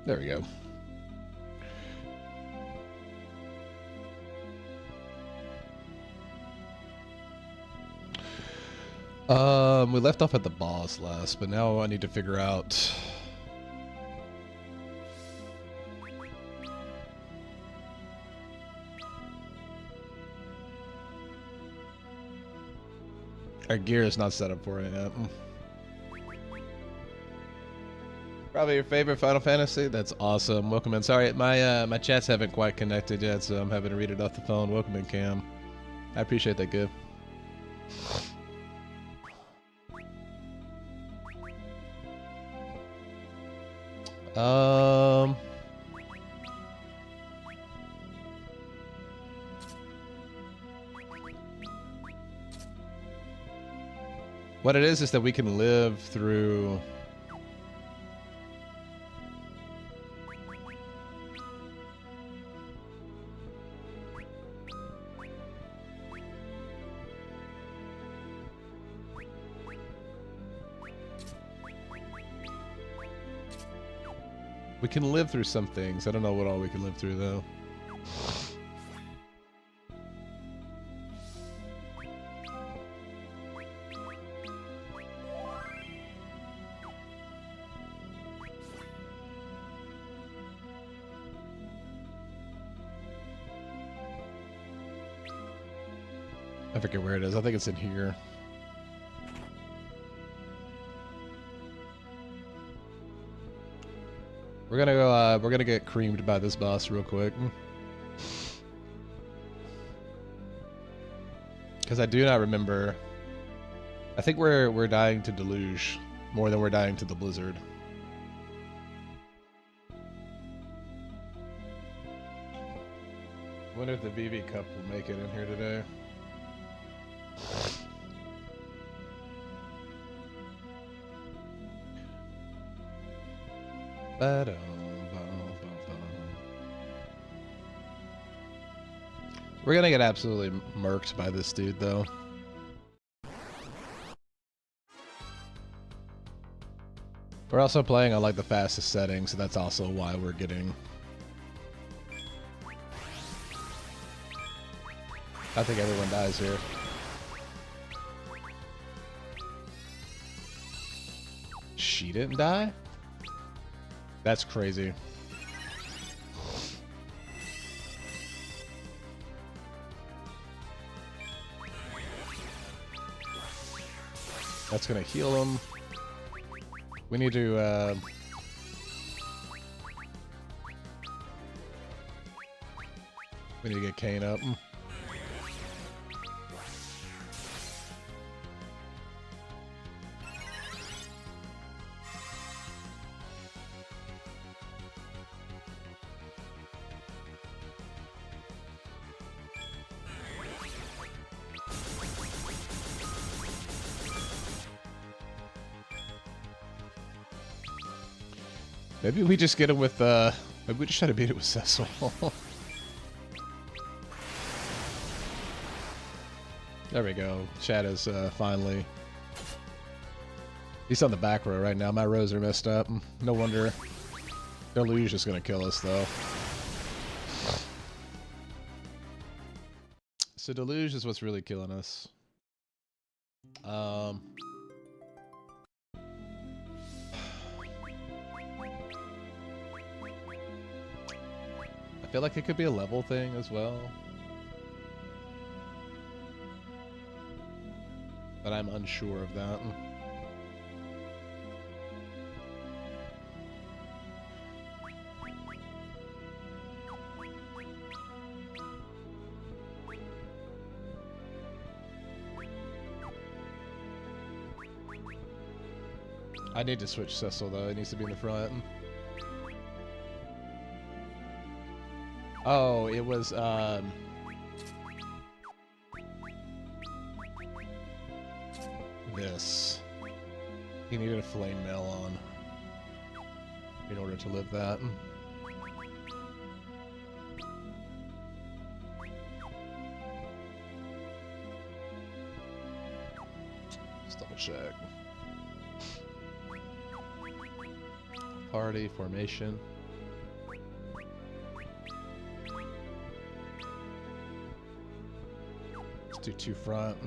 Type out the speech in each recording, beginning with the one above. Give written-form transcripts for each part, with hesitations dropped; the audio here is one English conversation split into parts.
There we go. We left off at the boss last, but now I need to figure out... Our gear is not set up for it yet. Probably your favorite Final Fantasy? That's awesome. Welcome in. Sorry, my chats haven't quite connected yet, so I'm having to read it off the phone. Welcome in, Cam. I appreciate that gift. What it is that we can live through... We can live through some things. I don't know what all we can live through, though. I forget where it is. I think it's in here. We're gonna go, we're gonna get creamed by this boss real quick. Because I do not remember. I think we're dying to Deluge more than we're dying to the Blizzard. Wonder if the VV Cup will make it in here today. We're gonna get absolutely murked by this dude, though. We're also playing on like the fastest setting, so that's also why we're getting... I think everyone dies here. She didn't die? That's crazy. That's gonna heal him. We need to, we need to get Kane up. Maybe we just get him with, maybe we just try to beat it with Cecil. There we go. Shadow's, finally... He's on the back row right now. My rows are messed up. No wonder. Deluge is gonna kill us, though. So Deluge is what's really killing us. I feel like it could be a level thing as well. But I'm unsure of that. I need to switch Cecil though, it needs to be in the front. Oh, it was, this. He needed a flame mail on in order to live that. Just double check. Party formation. Let's do 2 front.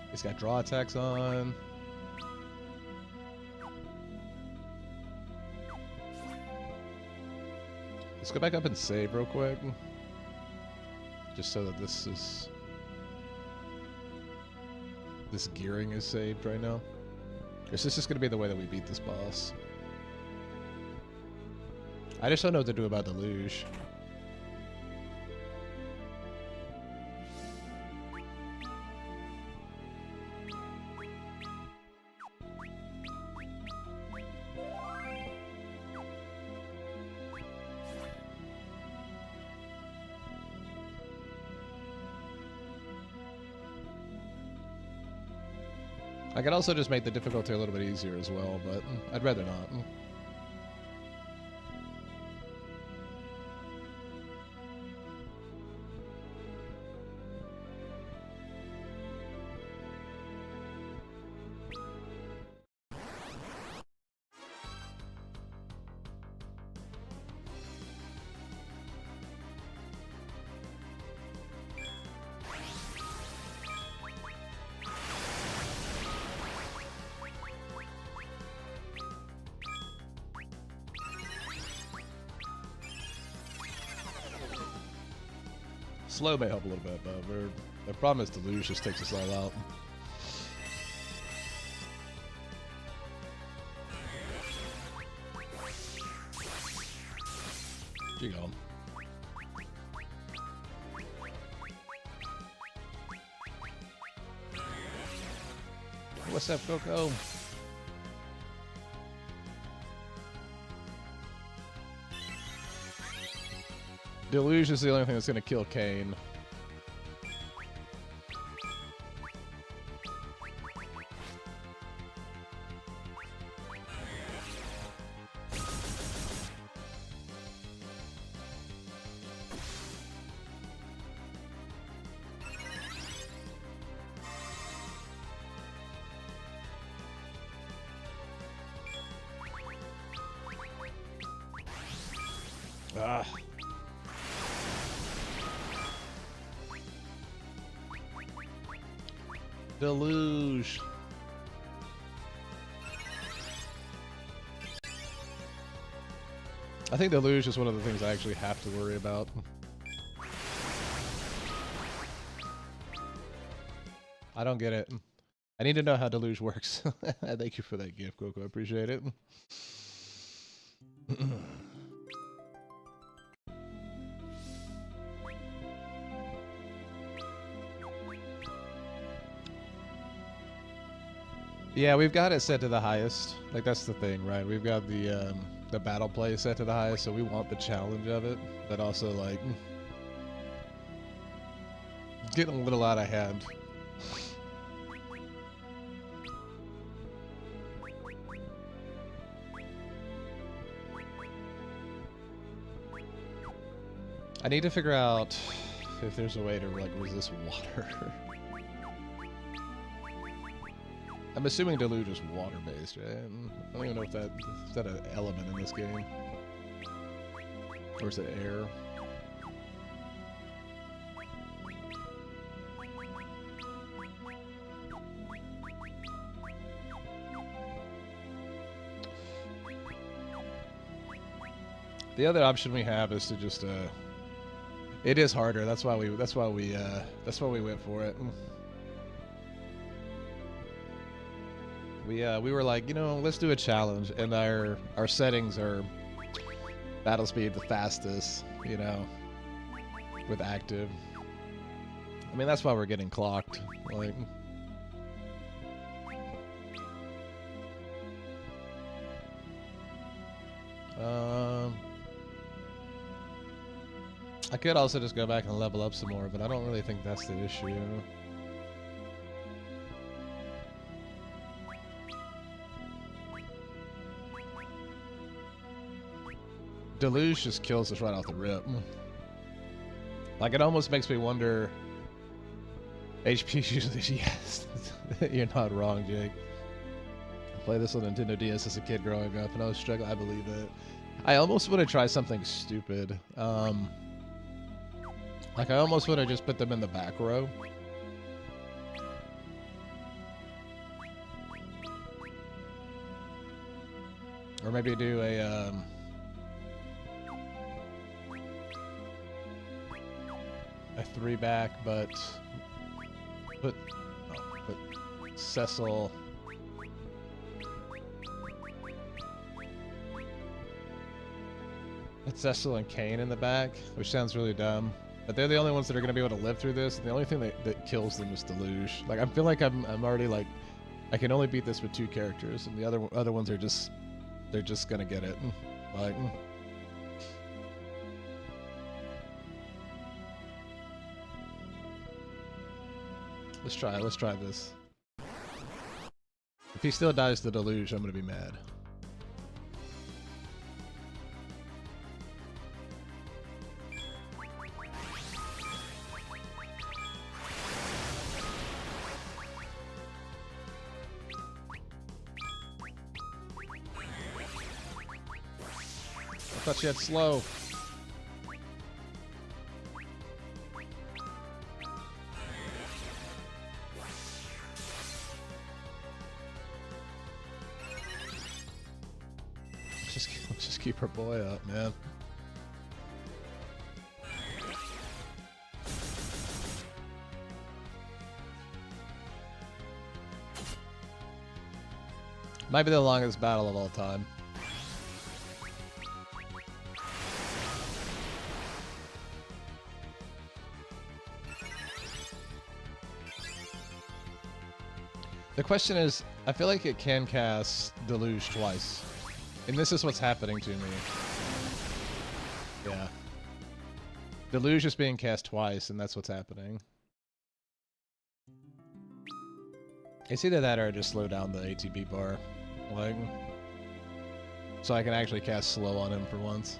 He's got draw attacks on. Let's go back up and save real quick. Just so that this gearing is saved right now. This is just going to be the way that we beat this boss. I just don't know what to do about Deluge. I could also just make the difficulty a little bit easier as well, but I'd rather not. Slow may help a little bit, but the problem is Deluge just takes us all out. Here you go. What's up, Coco? Deluge is the only thing that's going to kill Kain. Ah. Deluge. I think Deluge is one of the things I actually have to worry about. I don't get it. I need to know how Deluge works. Thank you for that gift, Coco. I appreciate it. Yeah, we've got it set to the highest. Like, that's the thing, right? We've got the battle play set to the highest, so we want the challenge of it, but also, like, getting a little out of hand. I need to figure out if there's a way to, like, resist water. I'm assuming Deluge is water-based, right? I don't even know if is that an element in this game. Or is it air? The other option we have is to just it is harder. That's why we went for it. We were like, you know, let's do a challenge, and our settings are battle speed the fastest, you know, with active. I mean, that's why we're getting clocked. Like, I could also just go back and level up some more, but I don't really think that's the issue. Deluge just kills us right off the rip. Like, it almost makes me wonder HP is usually yes. You're not wrong, Jake. I played this on Nintendo DS as a kid growing up, and I was struggling. I believe it. I almost want to try something stupid. Like, I almost want to just put them in the back row. Or maybe do a 3-back, but put Cecil. Put Cecil and Kane in the back, which sounds really dumb. But they're the only ones that are going to be able to live through this, and the only thing that kills them is Deluge. Like, I feel like I'm already, like, I can only beat this with 2 characters, and the other ones are just, they're just going to get it. Like, let's try this. If he still dies to Deluge, I'm going to be mad. I thought she had slow. Let's just keep her boy up, man. Might be the longest battle of all time. The question is, I feel like it can cast Deluge twice. And this is what's happening to me. Yeah. Deluge is being cast twice, and that's what's happening. It's either that or I just slow down the ATB bar. Like, so I can actually cast slow on him for once.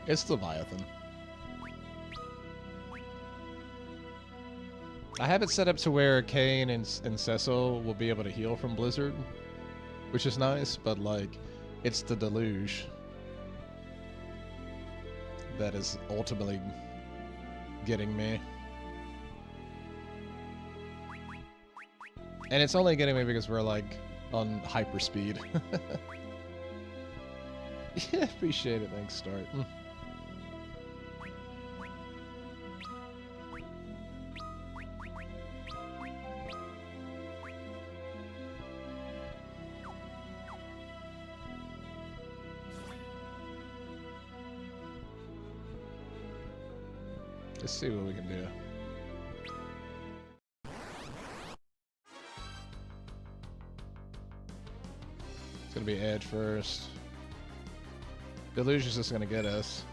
It's Leviathan. I have it set up to where Kane and Cecil will be able to heal from Blizzard, which is nice, but like, it's the Deluge that is ultimately getting me. And it's only getting me because we're like on hyper speed. Yeah, appreciate it. Thanks, Start. Let's see what we can do. It's gonna be Edge first. Deluge is just gonna get us.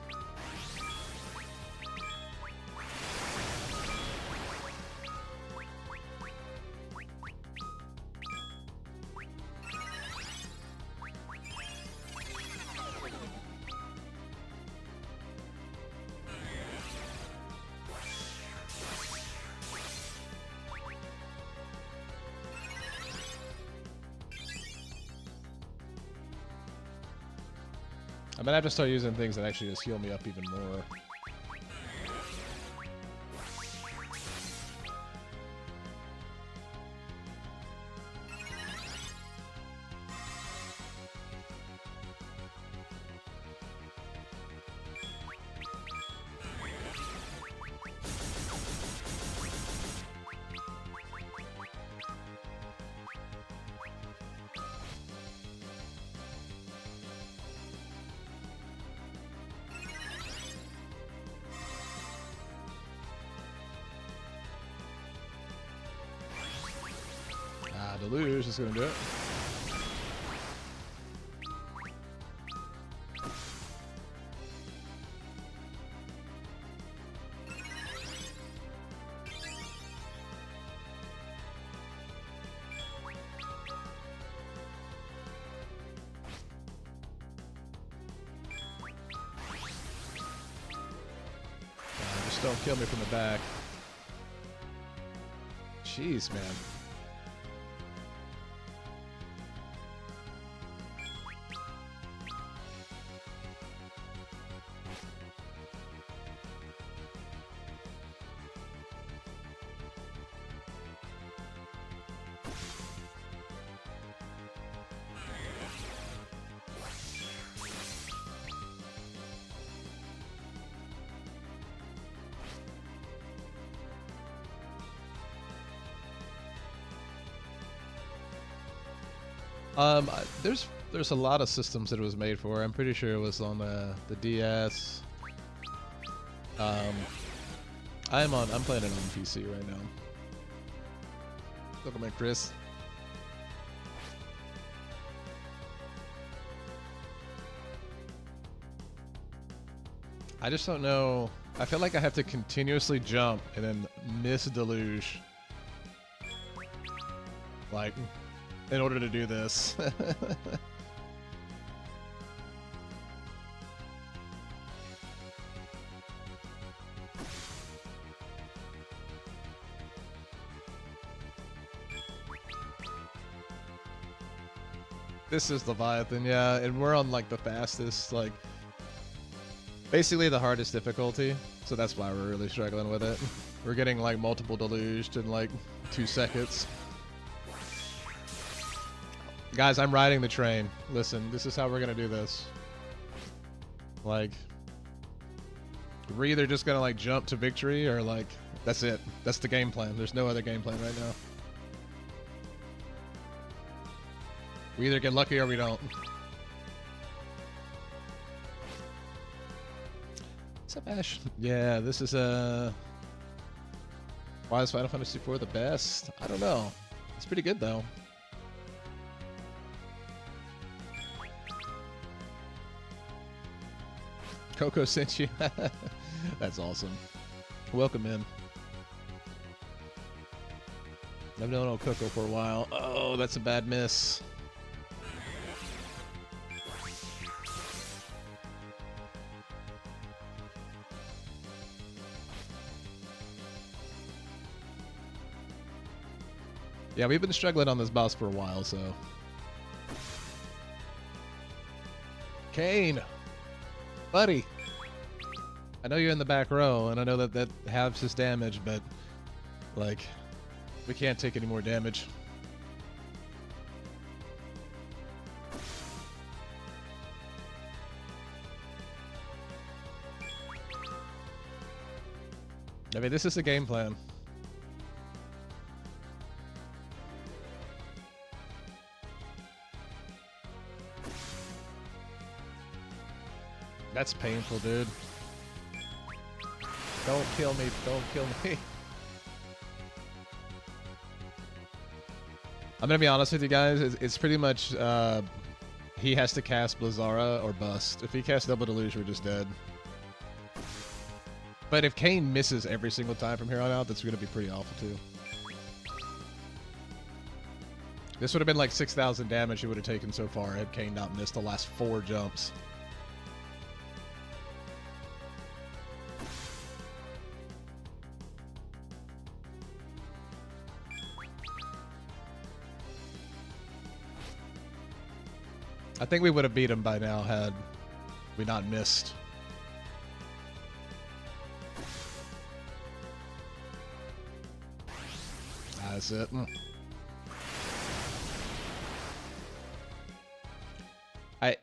I'm gonna have to start using things that actually just heal me up even more. Deluge is gonna do it. Just don't kill me from the back. Jeez, man. There's a lot of systems that it was made for. I'm pretty sure it was on the DS. I'm playing it on PC right now. Welcome in, Chris. I just don't know. I feel like I have to continuously jump and then miss Deluge. Like, in order to do this. This is Leviathan, yeah, and we're on like the fastest, like basically the hardest difficulty, so that's why we're really struggling with it. We're getting like multiple deluged in like 2 seconds. Guys, I'm riding the train. Listen, this is how we're gonna do this. Like, we're either just gonna like jump to victory or like, that's it. That's the game plan. There's no other game plan right now. We either get lucky or we don't. What's up, Ash? Yeah, this is why is Final Fantasy IV the best? I don't know. It's pretty good though. Coco sent you. That's awesome. Welcome in. I've known old Coco for a while. Oh, that's a bad miss. Yeah, we've been struggling on this boss for a while, so. Kane! Buddy! I know you're in the back row, and I know that that halves his damage, but, like, we can't take any more damage. I mean, this is the game plan. That's painful, dude. Don't kill me. Don't kill me. I'm gonna be honest with you guys. It's pretty much he has to cast Blizzara or bust. If he casts Double Deluge, we're just dead. But if Kane misses every single time from here on out, that's gonna be pretty awful too. This would have been like 6,000 damage he would have taken so far had Kane not missed the last 4 jumps. I think we would have beat him by now had we not missed. That's it.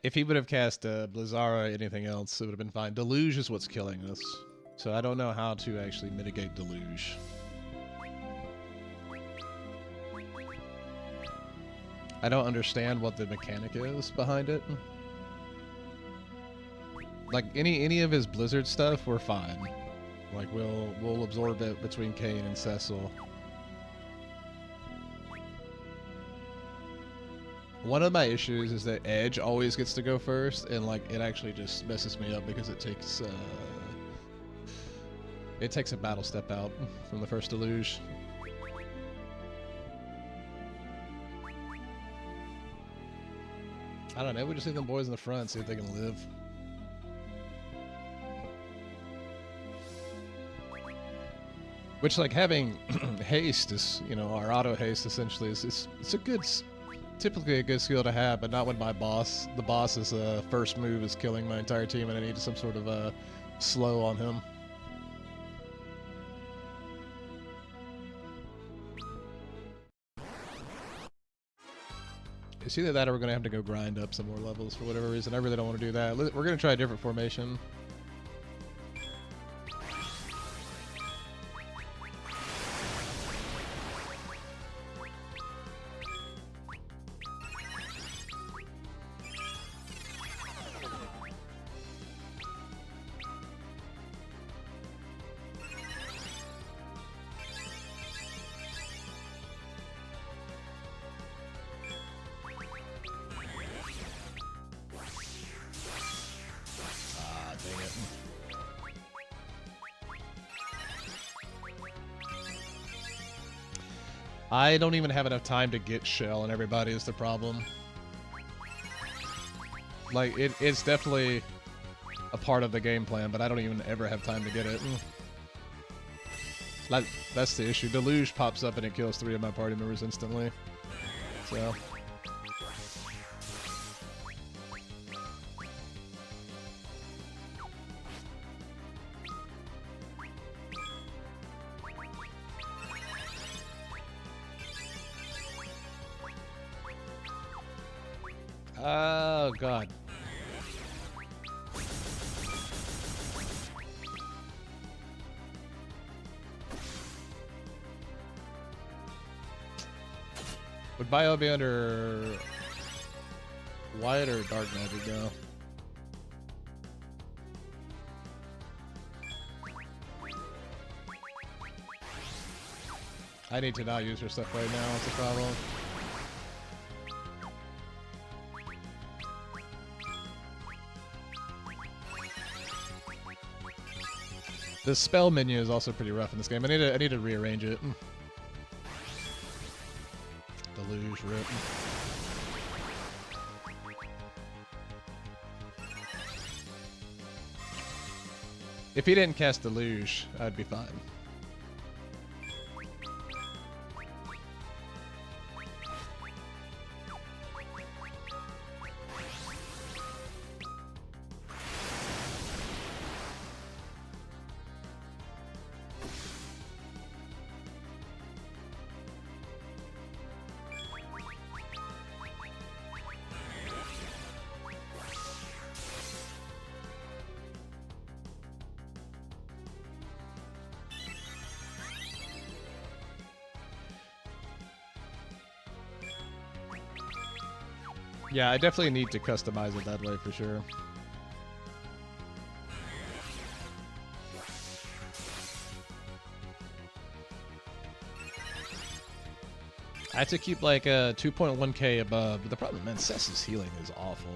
If he would have cast Blizzara or anything else, it would have been fine. Deluge is what's killing us. So I don't know how to actually mitigate Deluge. I don't understand what the mechanic is behind it. Like any of his Blizzard stuff, we're fine. Like we'll absorb it between Kane and Cecil. One of my issues is that Edge always gets to go first, and like it actually just messes me up because it takes a battle step out from the first Deluge. I don't know, we just leave them boys in the front, see if they can live. Which, like, having haste is, you know, our auto haste essentially is it's a good, typically a good skill to have, but not when the boss's first move is killing my entire team and I need some sort of slow on him. It's either that or we're going to have to go grind up some more levels for whatever reason. I really don't want to do that. We're going to try a different formation. I don't even have enough time to get Shell, and everybody is the problem. Like, it's definitely a part of the game plan, but I don't even ever have time to get it. Like, that's the issue. Deluge pops up and it kills 3 of my party members instantly. So... Oh, God. Would Bio be under White or Dark Magic now? I need to not use her stuff right now, that's a problem. The spell menu is also pretty rough in this game. I need to rearrange it. Deluge rip. If he didn't cast Deluge, I'd be fine. Yeah, I definitely need to customize it that way for sure. I have to keep like a 2.1k above, but the problem, man, Cess's healing is awful.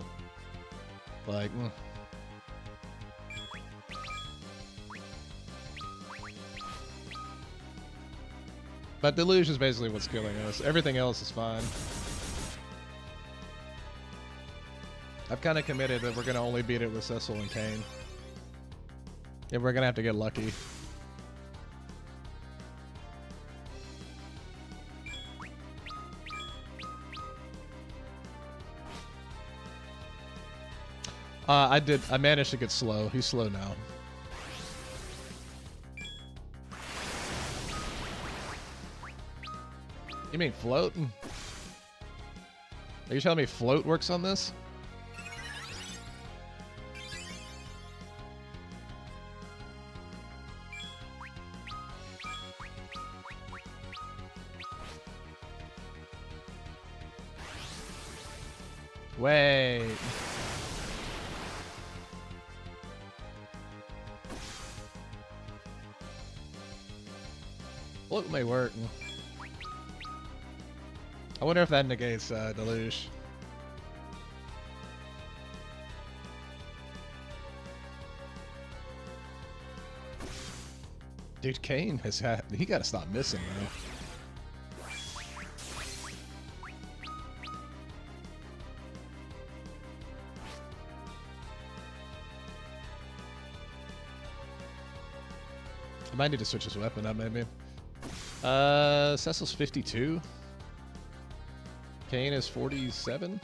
Like, But Deluge is basically what's killing us. Everything else is fine. I've kind of committed that we're going to only beat it with Cecil and Kayn. And we're going to have to get lucky. I managed to get slow. He's slow now. You mean float? Are you telling me float works on this? Wait. Float may work. I wonder if that negates Deluge. Dude, Kayn has had... He gotta stop missing, man. I might need to switch his weapon up, maybe. Cecil's 52. Kane is 47.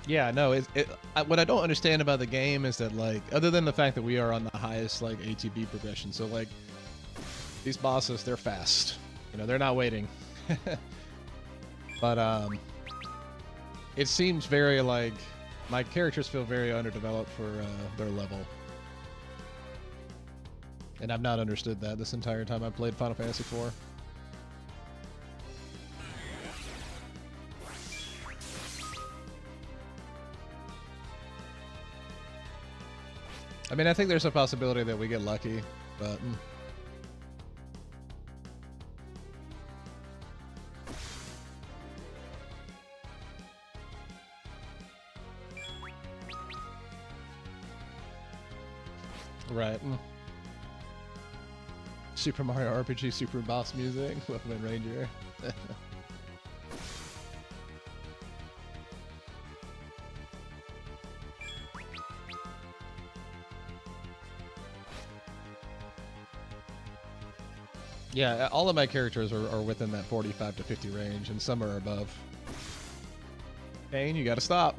Yeah, no, what I don't understand about the game is that, like, other than the fact that we are on the highest, like, ATB progression, so, like, these bosses, they're fast. You know, they're not waiting. But, it seems very, like, my characters feel very underdeveloped for their level. And I've not understood that this entire time I've played Final Fantasy IV. I mean, I think there's a possibility that we get lucky, but... Right. Super Mario RPG Super Boss music, Weapon Ranger. Yeah, all of my characters are within that 45 to 50 range, and some are above. Kane, you gotta stop.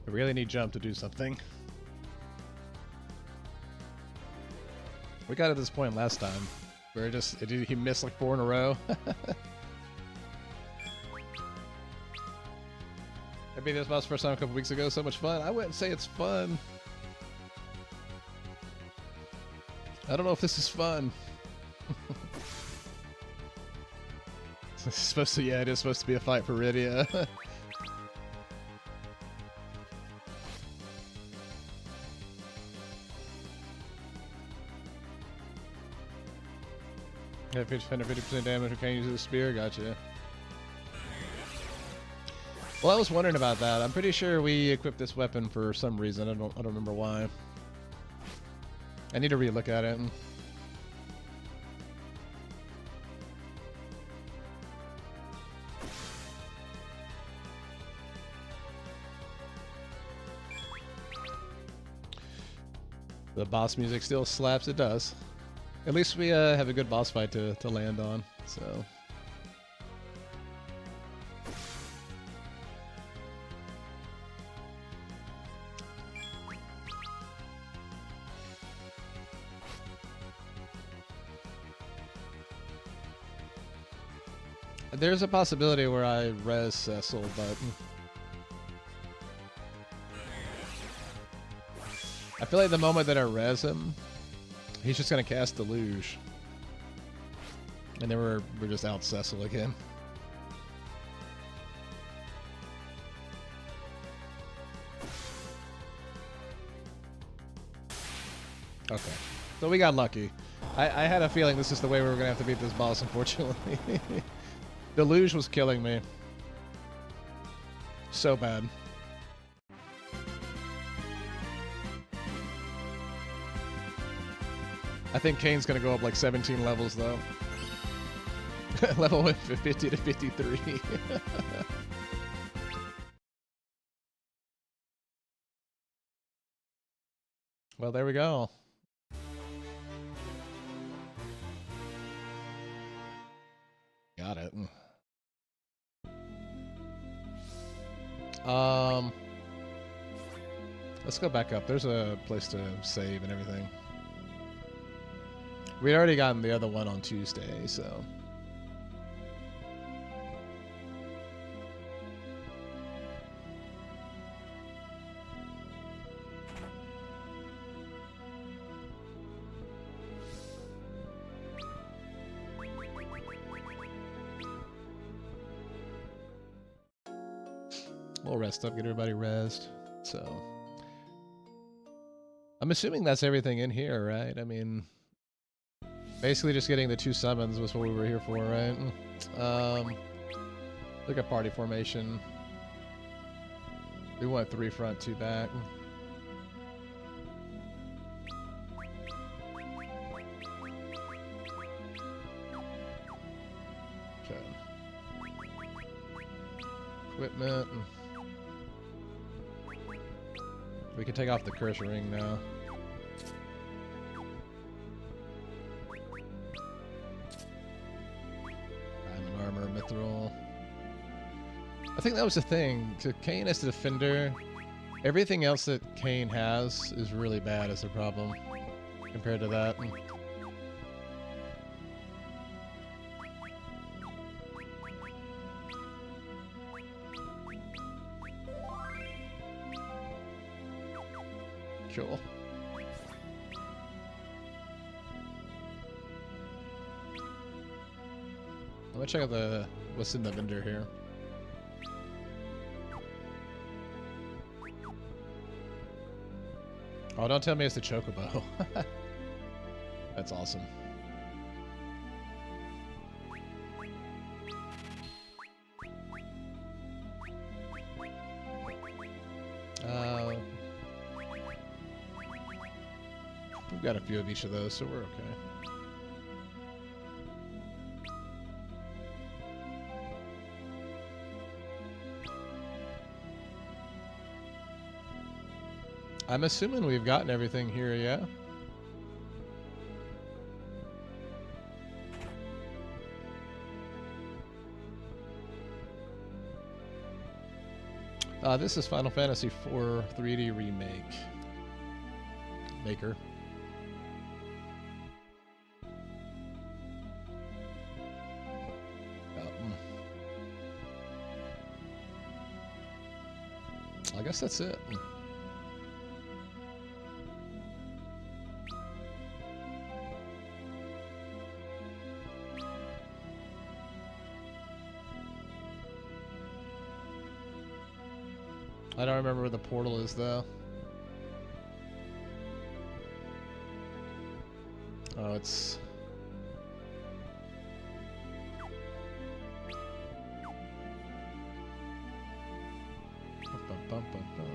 I really need jump to do something. We got to this point last time where he missed like 4 in a row. I beat this boss first time a couple weeks ago. So much fun. I wouldn't say it's fun. I don't know if this is fun. It's supposed to, yeah, it is supposed to be a fight for Rydia. Yeah, 50% damage. We can't use the spear. Gotcha. Well, I was wondering about that. I'm pretty sure we equipped this weapon for some reason. I don't remember why. I need to relook at it. The boss music still slaps. It does. At least we have a good boss fight to land on, so... There's a possibility where I res Cecil, but... I feel like the moment that I res him, he's just gonna cast Deluge. And then we're just out Cecil again. Okay. So we got lucky. I had a feeling this is the way we were gonna have to beat this boss, unfortunately. Deluge was killing me. So bad. I think Kane's gonna go up like 17 levels though. Level 50 to 53. Well, there we go. Got it. Let's go back up. There's a place to save and everything. We'd already gotten the other one on Tuesday, so... We'll rest up, get everybody rest. So I'm assuming that's everything in here, right? I mean, basically just getting the 2 summons was what we were here for, right? Look at party formation. We want 3 front, 2 back. Okay. Equipment. We can take off the cursor ring now. Diamond armor, mithril. I think that was the thing. Kain as the defender, everything else that Kain has is really bad as a problem compared to that. Cool. I'm gonna check out what's in the vendor here. Oh, don't tell me it's the Chocobo. That's awesome. We've got a few of each of those, so we're okay. I'm assuming we've gotten everything here, yeah? This is Final Fantasy IV 3D Remake. Maker. I guess that's it. I don't remember where the portal is, though. Oh, it's... Bum, bum, bum.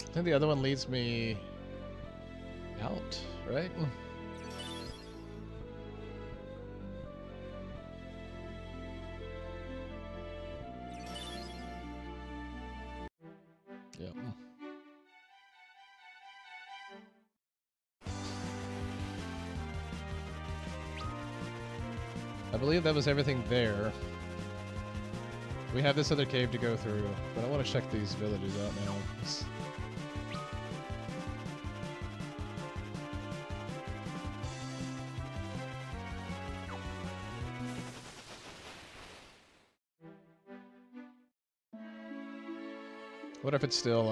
I think the other one leads me out, right? Yep. I believe that was everything there. We have this other cave to go through, but I want to check these villages out now. What if it's still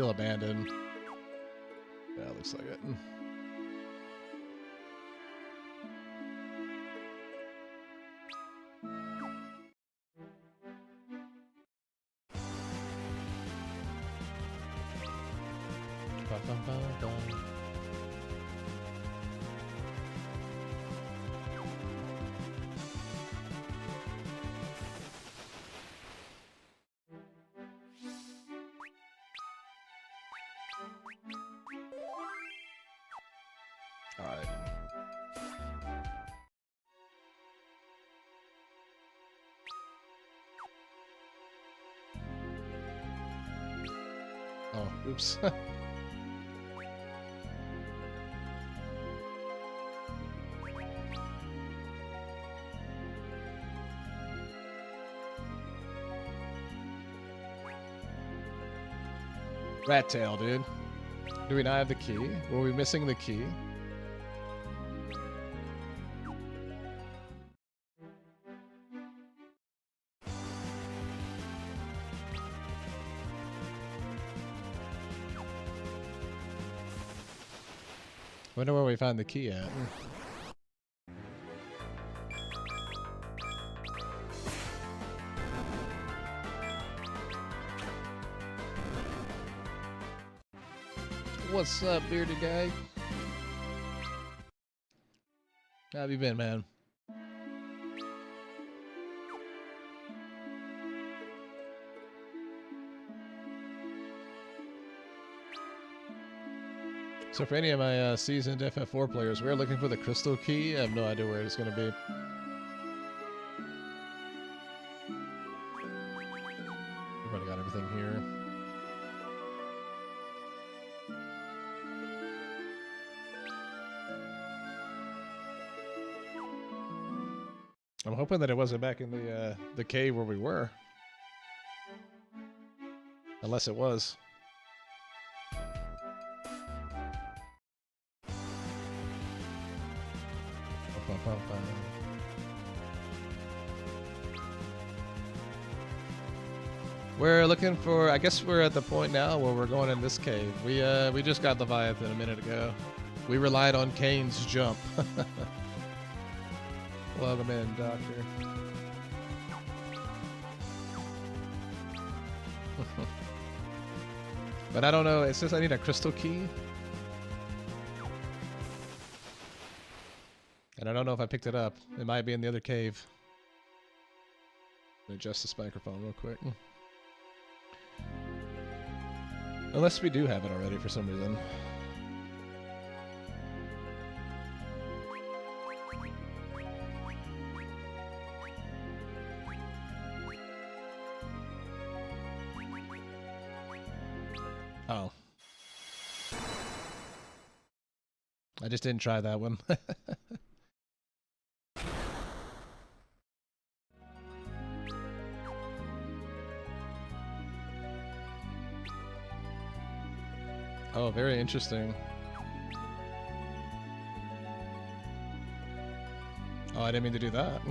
abandoned? Yeah, it looks like it. Alright. Oh, oops. Rat tail, dude. Do we not have the key? Were we missing the key? Wonder where we find the key at. What's up, bearded guy? How have you been, man? So for any of my seasoned FF4 players, we're looking for the crystal key. I have no idea where it's going to be. We've already got everything here. I'm hoping that it wasn't back in the cave where we were. Unless it was. We're looking for, I guess we're at the point now where we're going in this cave. We just got Leviathan a minute ago. We relied on Kane's jump. Welcome in, Doctor. But I don't know, it says I need a crystal key. And I don't know if I picked it up. It might be in the other cave. Adjust this microphone real quick. Unless we do have it already for some reason. Oh. I just didn't try that one. Oh, very interesting. Oh, I didn't mean to do that.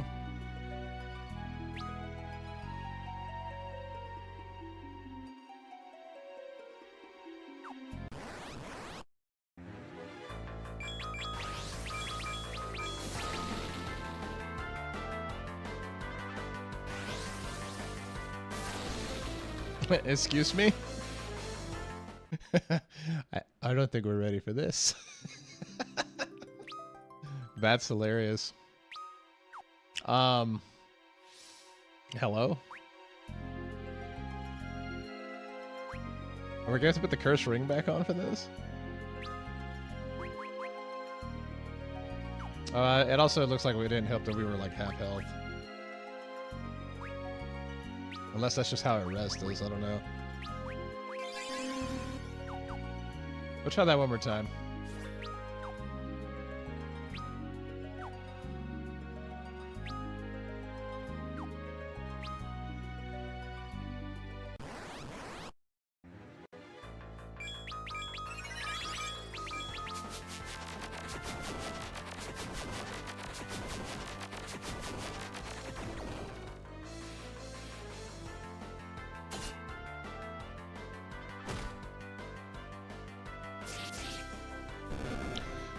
Excuse me? I don't think we're ready for this. That's hilarious. Hello? Are we going to put the cursed ring back on for this? It also looks like we didn't help that we were like half health. Unless that's just how it rest is, I don't know. We'll try that one more time.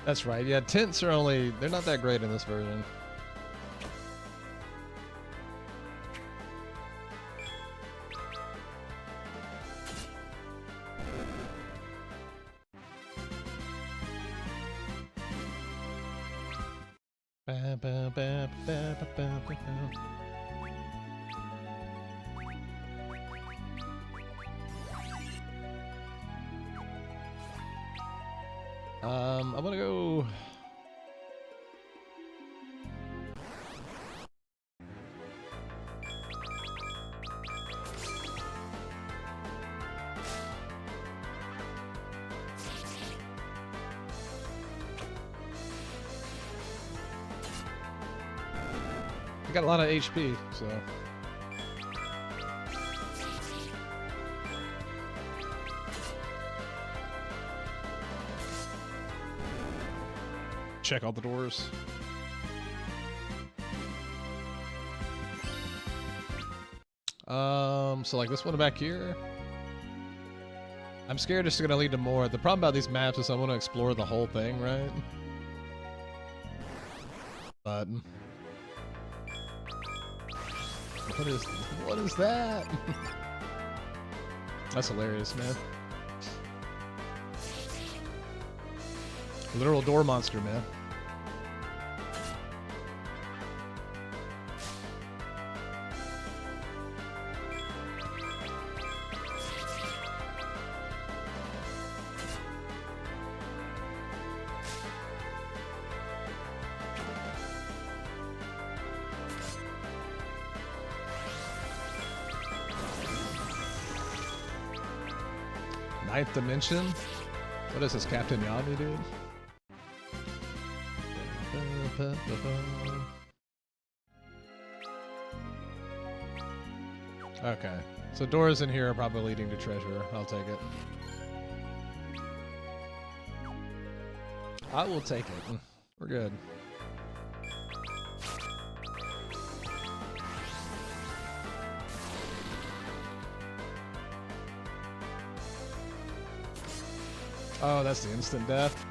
That's right, yeah, tints are only, they're not that great in this version. I'm gonna go. I got a lot of HP, so. Check all the doors. So like this one back here. I'm scared it's gonna lead to more. The problem about these maps is I want to explore the whole thing, right? But what is that? That's hilarious, man. Literal door monster, man. Ninth dimension? What is this, Captain Yami, dude? Okay, so doors in here are probably leading to treasure. I'll take it. I will take it. We're good. Oh, that's the instant death.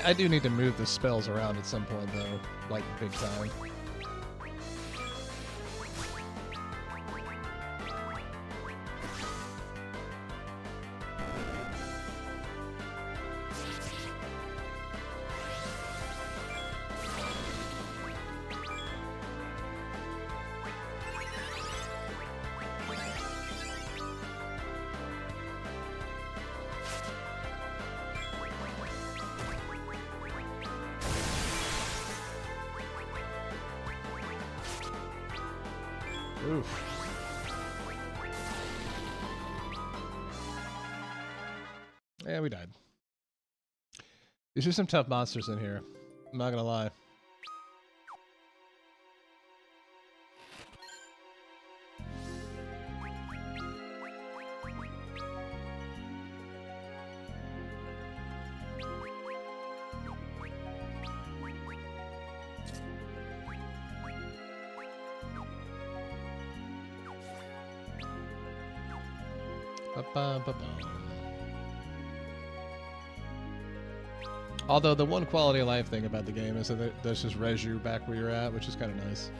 I do need to move the spells around at some point, though, like big time. Oof. Yeah, we died. These are some tough monsters in here. I'm not gonna lie. Although the one quality of life thing about the game is that there's just res you back where you're at, which is kind of nice.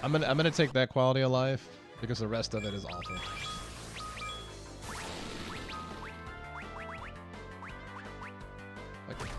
I'm gonna take that quality of life because the rest of it is awful. Okay.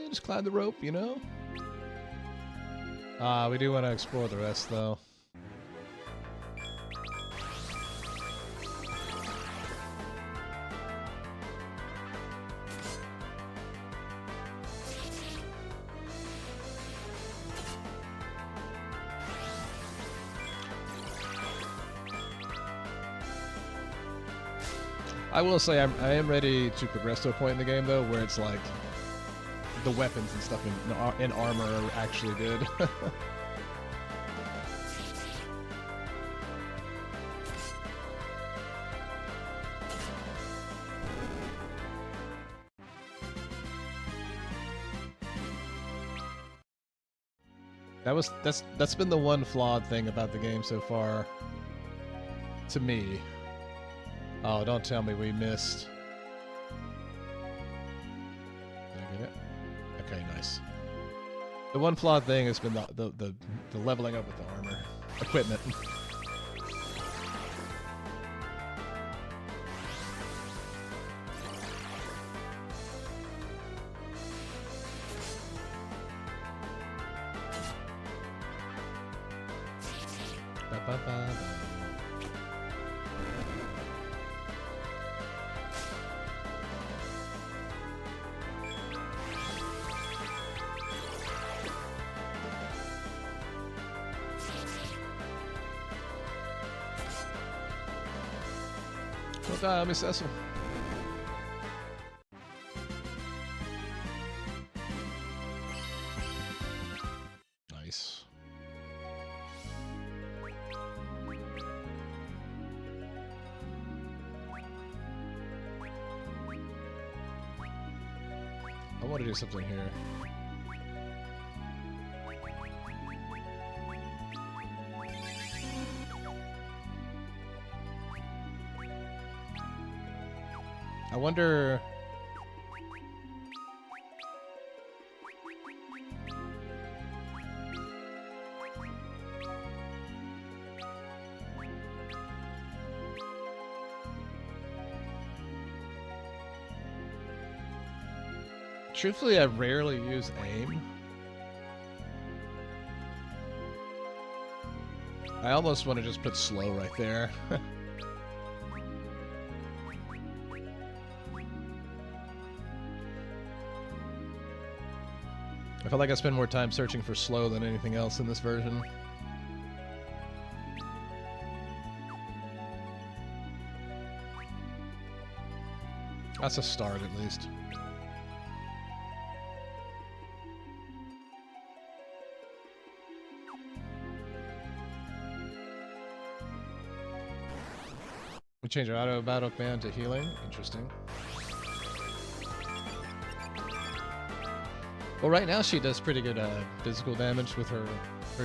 Just climb the rope, you know? We do want to explore the rest, though. I will say I am ready to progress to a point in the game, though, where it's like the weapons and stuff in armor are actually good. That's been the one flawed thing about the game so far. To me. Oh, don't tell me we missed. Did I get it? Okay, nice. The one flawed thing has been the leveling up with the armor equipment. Don't die on me, Cecil. Nice. I want to do something here. I wonder... Truthfully, I rarely use aim. I almost want to just put slow right there. I feel like I spend more time searching for slow than anything else in this version. That's a start, at least. We change our auto battle command to healing. Interesting. Well, right now she does pretty good physical damage with her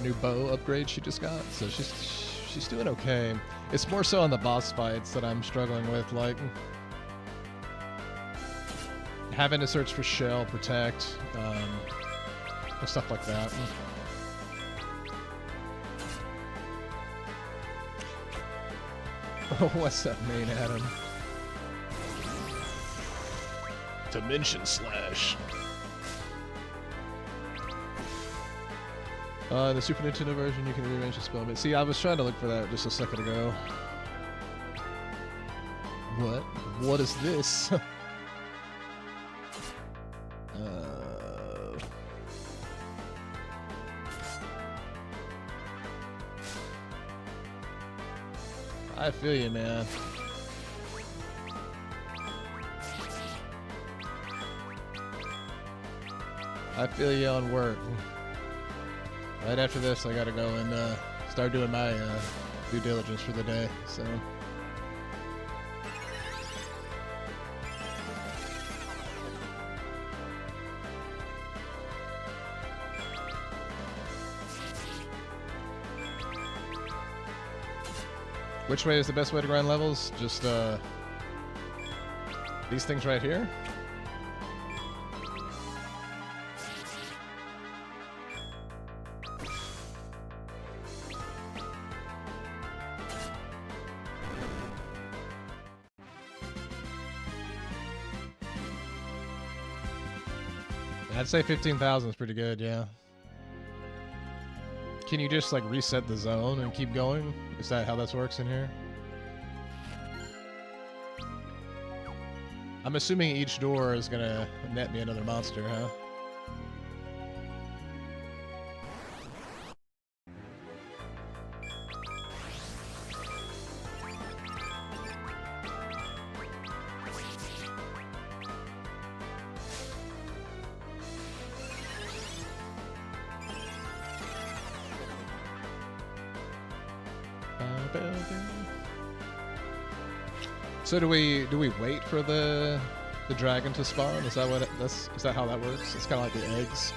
new bow upgrade she just got, so she's doing okay. It's more so on the boss fights that I'm struggling with, like having to search for shell, protect, and stuff like that. Oh, what's that main Adam? Dimension Slash. The Super Nintendo version, you can rearrange the spell. But see, I was trying to look for that just a second ago. What? What is this? I feel you, man. I feel you on work. Right after this, I gotta go and start doing my due diligence for the day, so... Which way is the best way to grind levels? Just, these things right here? I'd say 15,000 is pretty good, yeah. Can you just, like, reset the zone and keep going? Is that how this works in here? I'm assuming each door is gonna net me another monster, huh? So do we wait for the dragon to spawn? Is that what is that how that works? It's kind of like the eggs.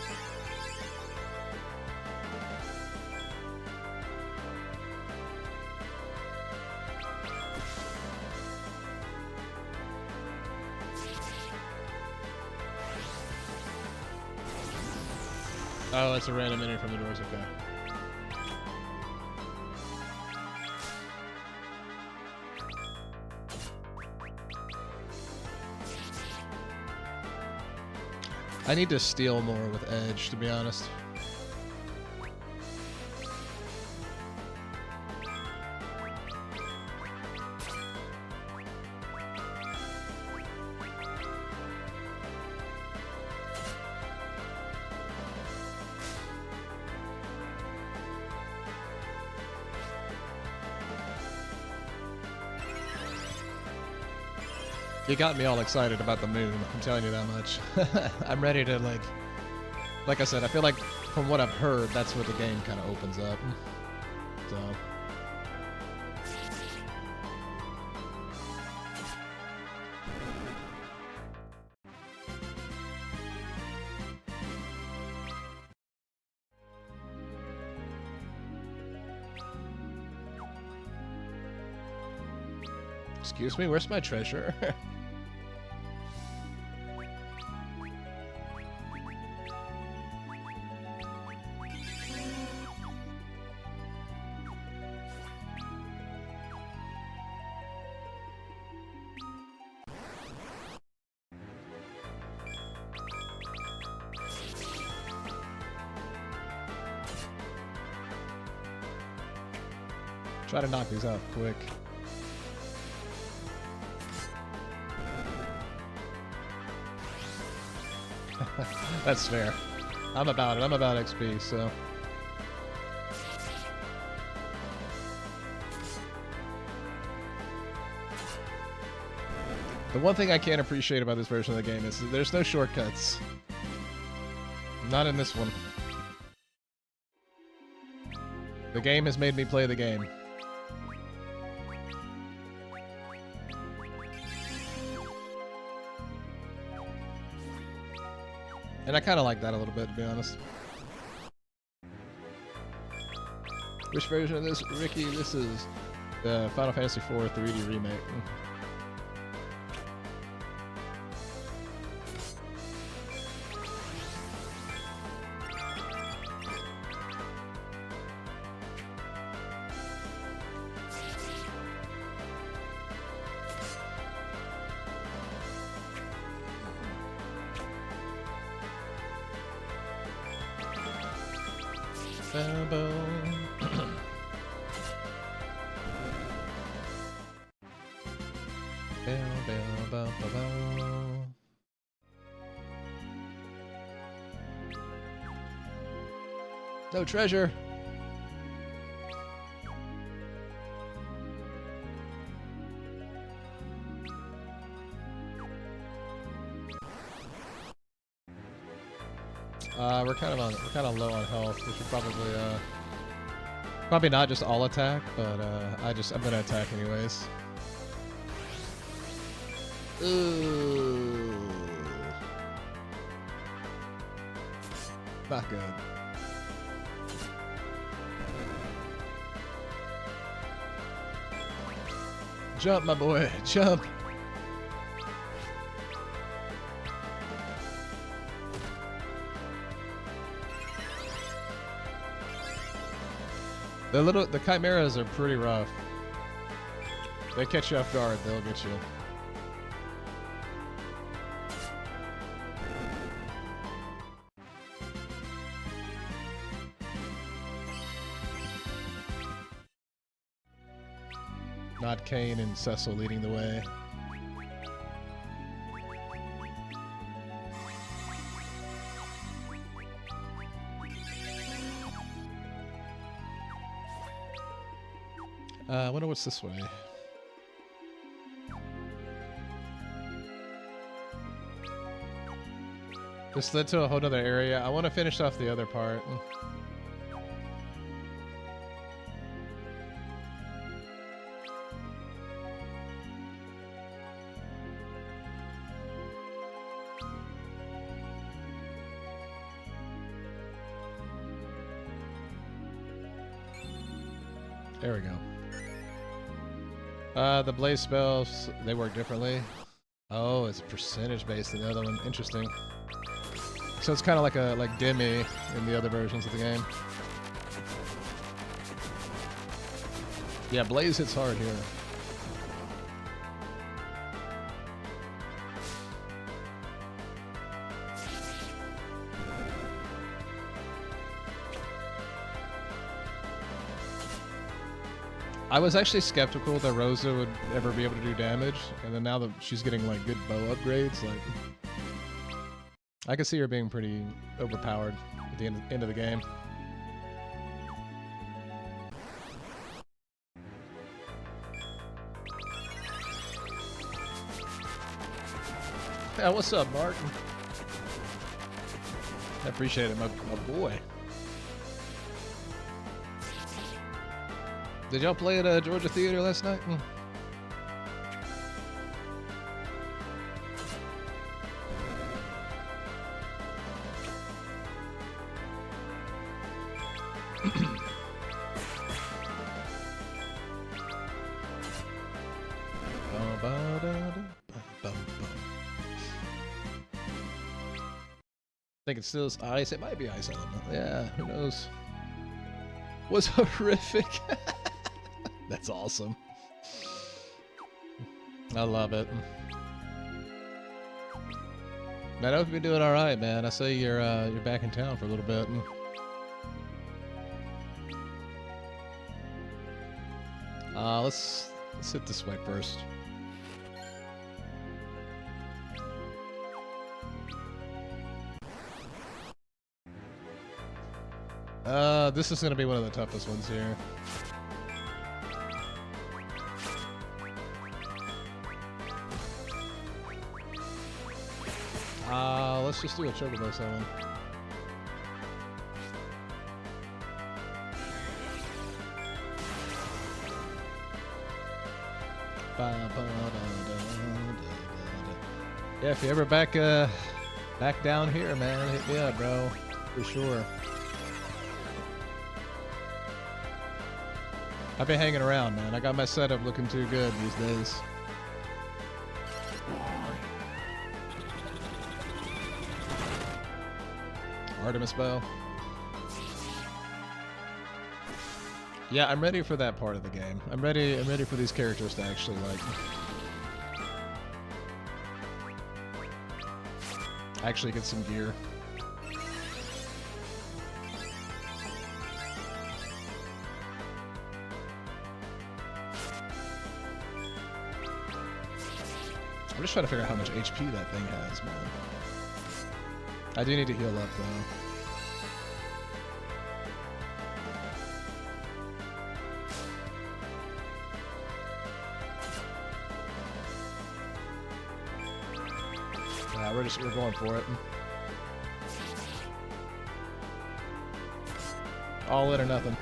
Oh, that's a random entry from the doors, okay. I need to steal more with Edge, to be honest. You got me all excited about the moon, I'm telling you that much. I'm ready to, like I said, I feel like from what I've heard, that's where the game kind of opens up. So. Excuse me, where's my treasure? Try to knock these out quick. That's fair. I'm about it. I'm about XP, so. The one thing I can't appreciate about this version of the game is that there's no shortcuts. Not in this one. The game has made me play the game. And I kind of like that a little bit, to be honest. Which version of this, Ricky? This is the Final Fantasy IV 3D remake. No treasure. We're kind of low on health. We should probably not just all attack, but I'm gonna attack anyways. Ooh, not good. Jump, my boy, jump. The chimeras are pretty rough. They catch you off guard, they'll get you. Not Kane and Cecil leading the way. I wonder what's this way. This led to a whole other area. I want to finish off the other part. There we go. The blaze spells, they work differently. Oh, it's percentage based in the other one. Interesting. So it's kind of like Demi in the other versions of the game. Yeah, Blaze hits hard here. I was actually skeptical that Rosa would ever be able to do damage, and then now that she's getting like good bow upgrades, like I could see her being pretty overpowered at the end of the game. Yeah, what's up, Martin? I appreciate it, my boy. Did y'all play at Georgia Theater last night? I think it's still ice. It might be ice element. Yeah, who knows? Was horrific. That's awesome. I love it. Man, I hope you're doing all right, man. I say you're back in town for a little bit. Let's hit this way first. This is gonna be one of the toughest ones here. Let's just do a Chocobo summon. Yeah, if you're ever back down here, man, hit me up, bro, for sure. I've been hanging around, man. I got my setup looking too good these days. Artemis Bow. Yeah, I'm ready for that part of the game. I'm ready for these characters to actually actually get some gear. I'm just trying to figure out how much HP that thing has, man. I do need to heal up, though. Yeah, we're going for it. All in or nothing.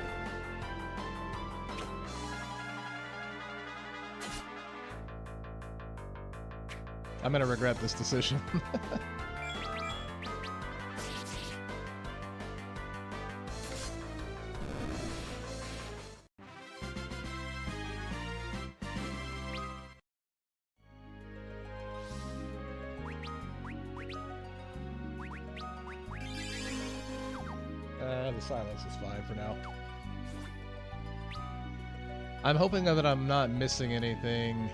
I'm gonna regret this decision. The silence is fine for now. I'm hoping that I'm not missing anything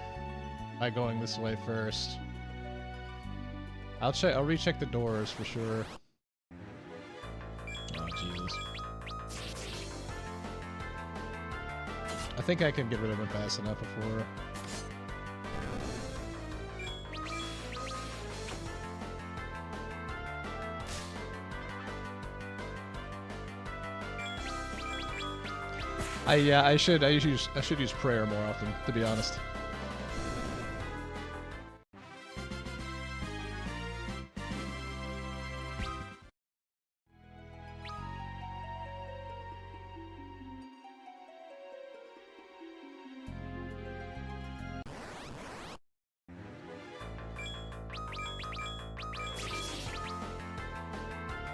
by going this way first. I'll recheck the doors for sure. Oh, Jesus. I think I can get rid of him fast enough before. I should use prayer more often, to be honest.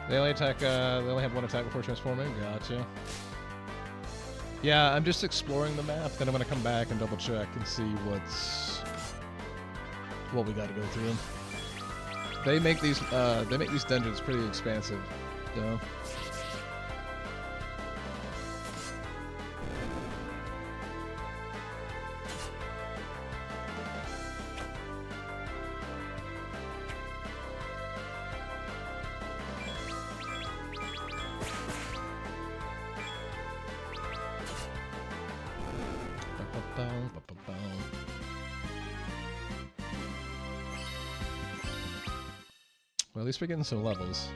They only attack. They only have one attack before transforming. Gotcha. Yeah, I'm just exploring the map. Then I'm gonna come back and double check and see what we got to go through. They make these dungeons pretty expansive, so. Well, at least we're getting some levels.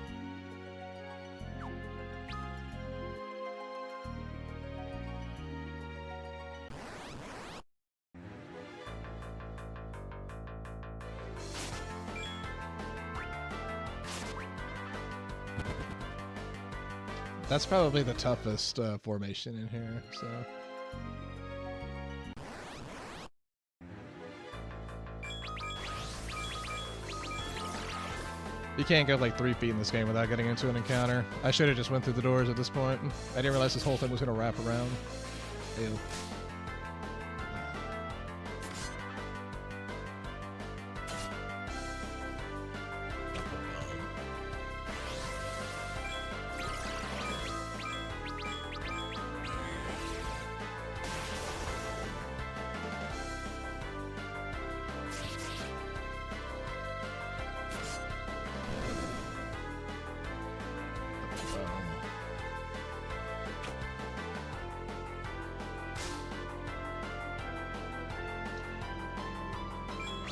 That's probably the toughest formation in here, so. You can't go like 3 feet in this game without getting into an encounter. I should have just went through the doors at this point. I didn't realize this whole thing was going to wrap around. Ew.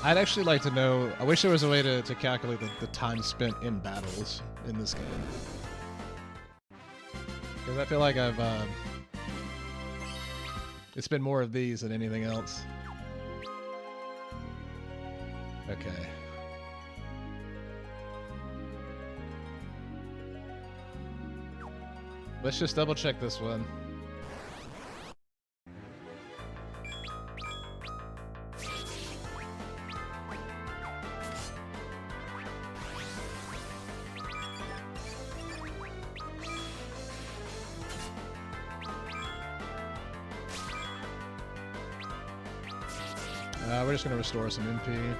I'd actually like to know, I wish there was a way to calculate the time spent in battles in this game. Because I feel like it's been more of these than anything else. Okay. Let's just double check this one. We're just going to restore some MP.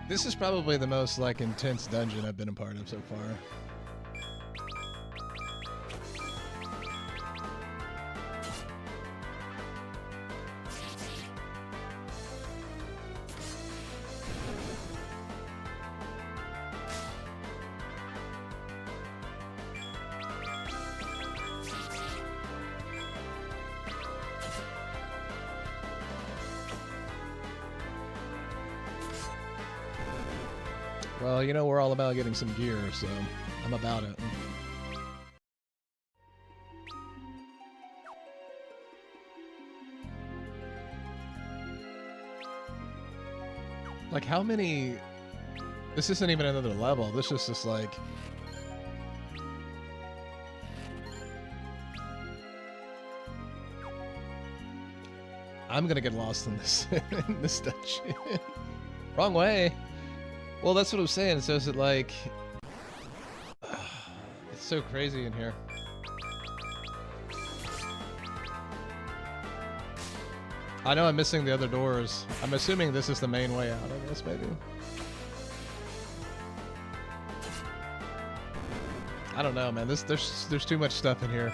This is probably the most like intense dungeon I've been a part of so far. Well, you know, we're all about getting some gear, so I'm about it. Like, how many... This isn't even another level. This is just like... I'm gonna get lost in this, in this dungeon. Wrong way. Well, that's what I'm saying. So is it like... it's so crazy in here. I know I'm missing the other doors. I'm assuming this is the main way out of this, maybe. I don't know, man. There's too much stuff in here.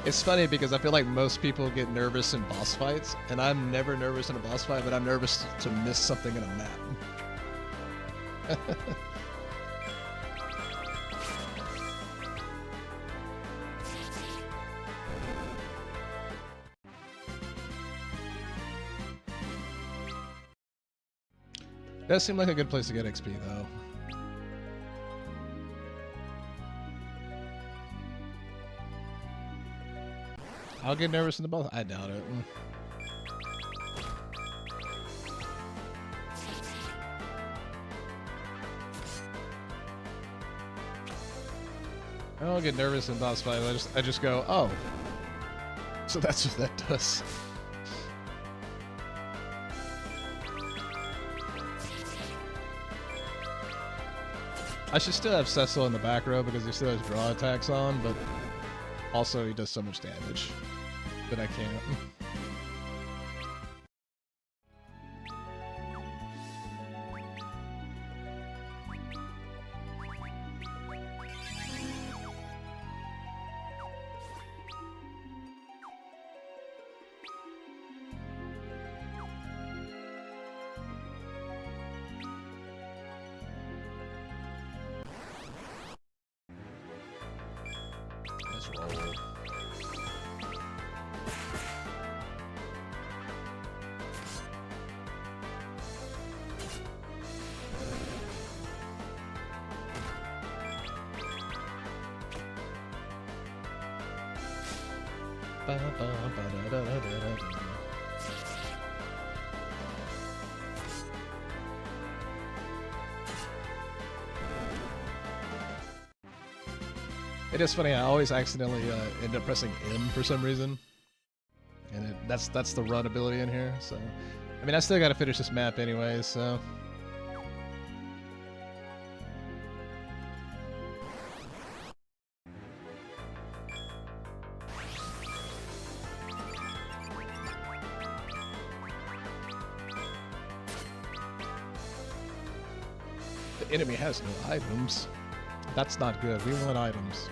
It's funny because I feel like most people get nervous in boss fights, and I'm never nervous in a boss fight, but I'm nervous to miss something in a map. Does seem like a good place to get XP, though. I'll get nervous in the boss. I doubt it. I don't get nervous in boss fights. I just go, oh. So that's what that does. I should still have Cecil in the back row because he still has draw attacks on, but also he does so much damage that I can't. It is funny, I always accidentally end up pressing M for some reason. And that's the run ability in here, so... I mean, I still gotta finish this map anyway, so... The enemy has no items. That's not good. We want items.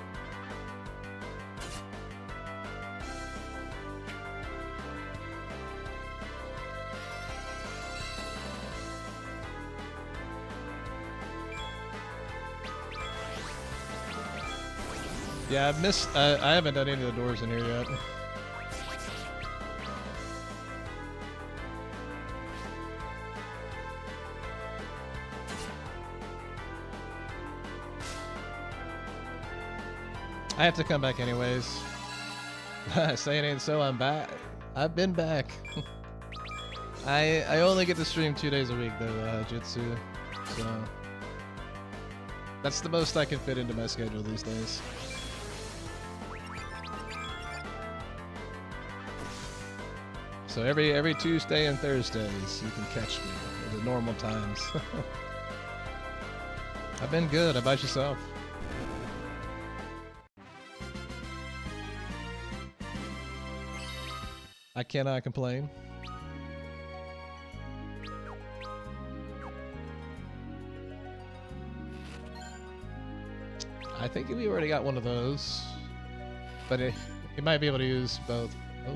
Yeah, I've missed. I haven't done any of the doors in here yet. I have to come back anyways. Saying ain't so, I'm back. I've been back. I only get to stream 2 days a week though, Jitsu. So that's the most I can fit into my schedule these days. So every Tuesday and Thursdays you can catch me at the normal times. I've been good. How about yourself? I cannot complain. I think we already got one of those, but you might be able to use both. Oh.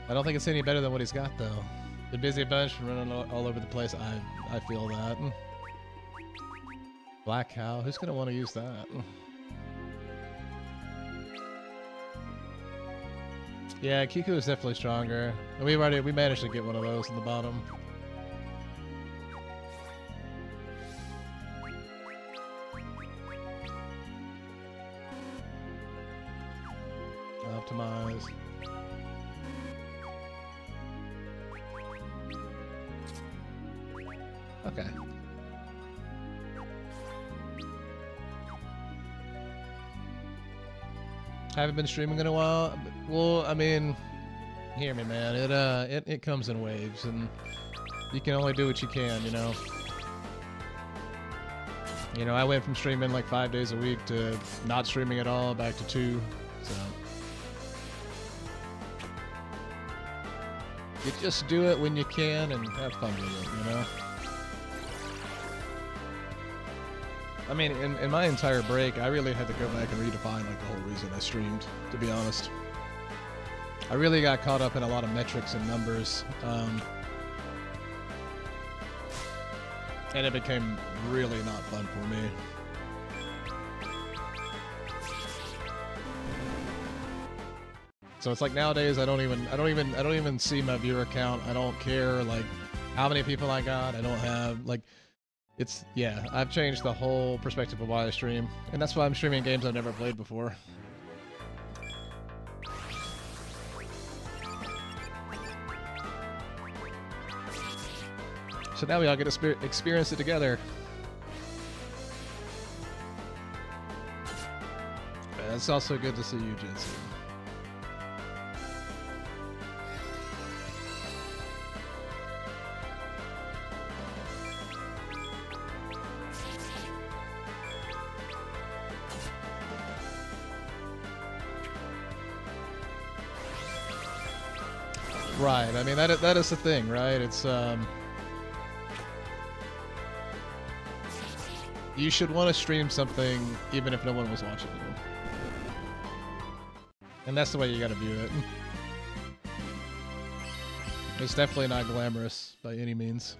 I don't think it's any better than what he's got though. Been busy a bunch, running all over the place. I feel that. Black Cow. Who's gonna want to use that? Yeah, Kiku is definitely stronger. We managed to get one of those in the bottom. Optimize. Okay. Haven't been streaming in a while. Well, I mean, hear me, man. It comes in waves, and you can only do what you can, you know. You know, I went from streaming like 5 days a week to not streaming at all, back to 2. So you just do it when you can and have fun with it, you know. I mean, in my entire break, I really had to go back and redefine like the whole reason I streamed, to be honest. I really got caught up in a lot of metrics and numbers, and it became really not fun for me. So it's like nowadays I don't even see my viewer count. I don't care like how many people I got. I don't have like It's, yeah, I've changed the whole perspective of why I stream, and that's why I'm streaming games I've never played before. So now we all get to experience it together. It's also good to see you, Jitsu. Right, I mean, that is the thing, right? It's, you should want to stream something even if no one was watching you. And that's the way you gotta view it. It's definitely not glamorous by any means.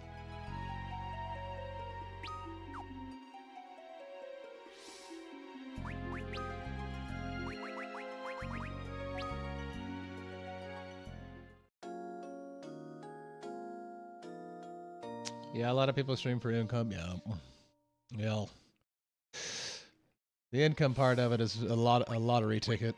Yeah, a lot of people stream for income. Yeah. Yeah. The income part of it is a lottery ticket.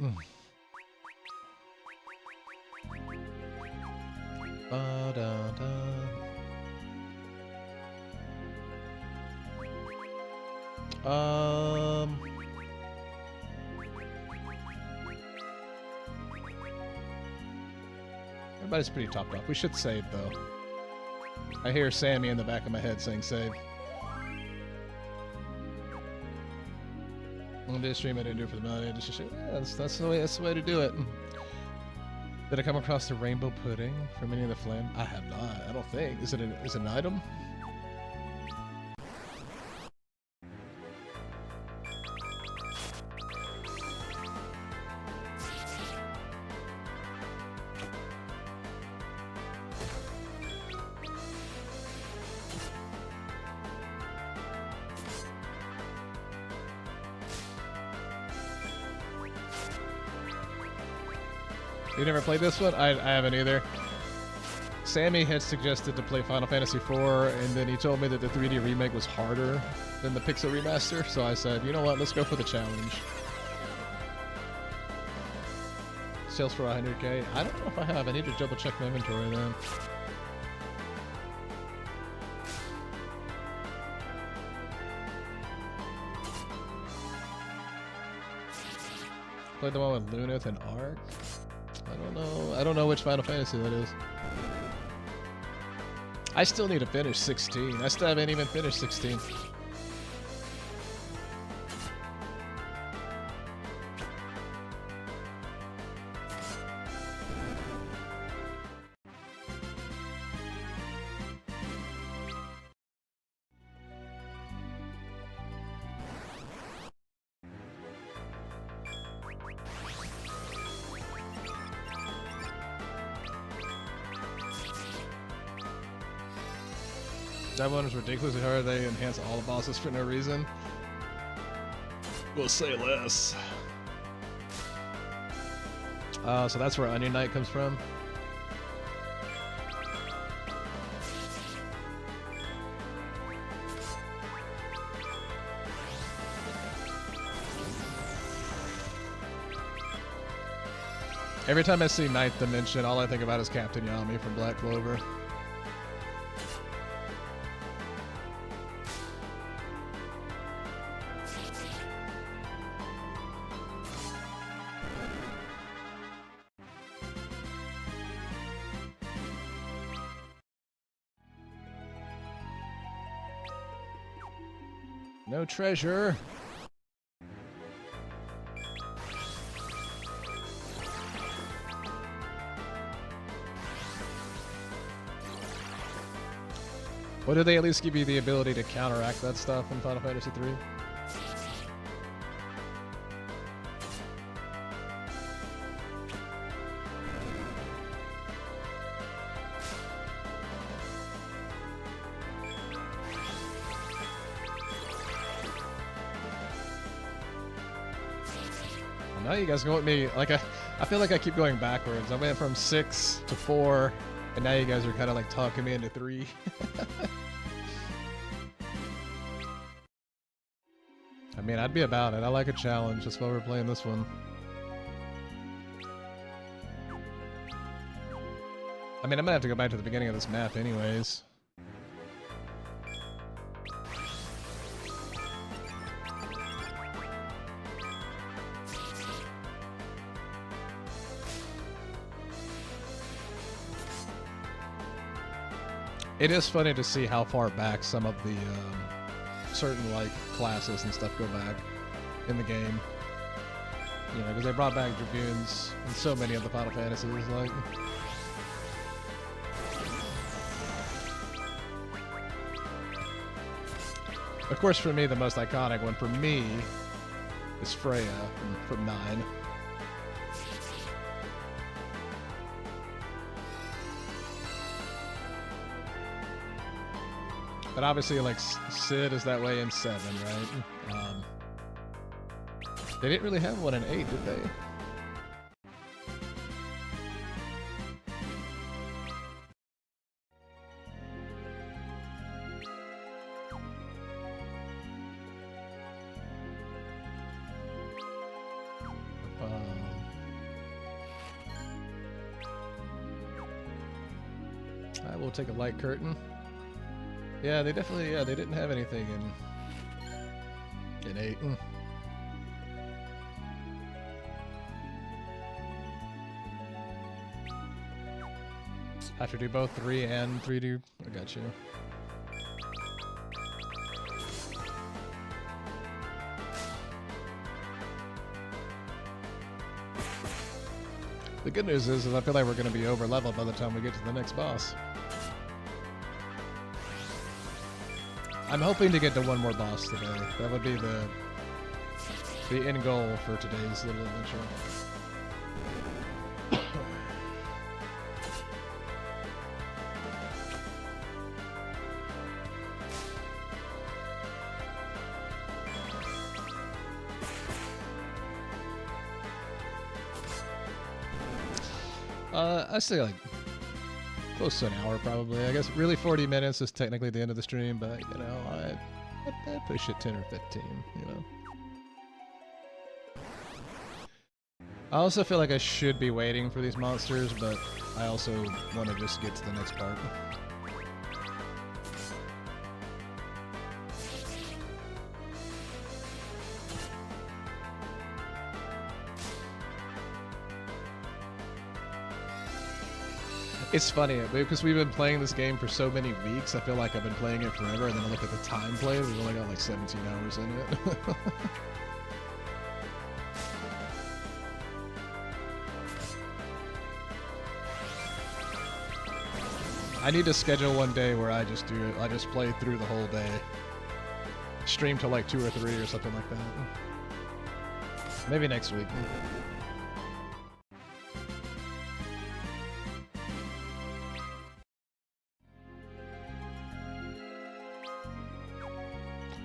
Everybody's pretty topped off. We should save though. I hear Sammy in the back of my head saying save. I'm gonna do a stream I didn't do for the melody. Yeah, that's the way to do it. Did I come across the rainbow pudding from any of the flame? I have not. I don't think. Is it an item? You never played this one? I haven't either. Sammy had suggested to play Final Fantasy IV, and then he told me that the 3D remake was harder than the Pixel remaster, so I said, you know what, let's go for the challenge. Sales for 100k? I don't know if I have. I need to double check my inventory then. Played the one with Luneth and Ark? I don't know which Final Fantasy that is. I still need to finish 16. I still haven't even finished 16. That one is ridiculously hard. They enhance all the bosses for no reason. We'll say less. So that's where Onion Knight comes from. Every time I see Ninth Dimension, all I think about is Captain Yami from Black Clover. No treasure. Or do they at least give you the ability to counteract that stuff in Final Fantasy III? Now you guys go with me, like I feel like I keep going backwards. I went from 6 to 4, and now you guys are kind of like talking me into 3. I mean, I'd be about it. I like a challenge. That's why we're playing this one. I mean, I'm gonna have to go back to the beginning of this map anyways. It is funny to see how far back some of the certain like classes and stuff go back in the game. You know, because they brought back Dragoons in so many of the Final Fantasies. Like, of course, for me, the most iconic one for me is Freya from 9. But obviously, like, Cid is that way in 7, right? They didn't really have one in 8, did they? I will take a light curtain. Yeah, they definitely, they didn't have anything in 8. I have to do both 3 and 3D. I got you. The good news is I feel like we're going to be over leveled by the time we get to the next boss. I'm hoping to get to one more boss today. That would be the end goal for today's little adventure. I say like close to an hour probably. I guess really 40 minutes is technically the end of the stream, but you know, I push it 10 or 15, you know. I also feel like I should be waiting for these monsters, but I also want to just get to the next part. It's funny, because we've been playing this game for so many weeks, I feel like I've been playing it forever, and then I look at the time played, we've only got like 17 hours in it. I need to schedule one day where I just do it. I just play through the whole day. Stream to like 2 or 3 or something like that. Maybe next week.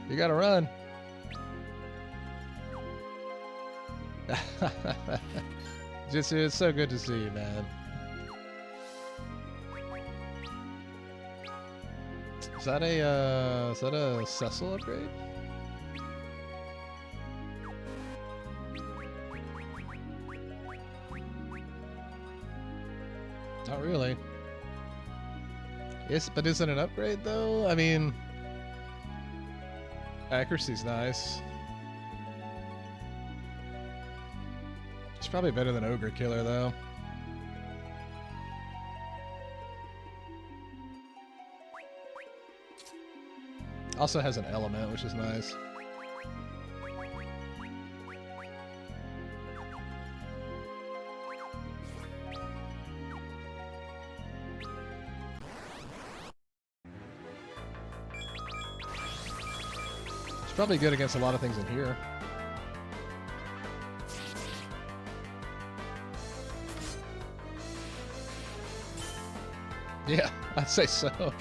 You gotta run. Jitsu, it's so good to see you, man. Is that a Cecil upgrade? Not really. Yes, but is it an upgrade though? I mean, accuracy's nice. It's probably better than Ogre Killer though. Also has an element, which is nice. It's probably good against a lot of things in here. Yeah, I'd say so.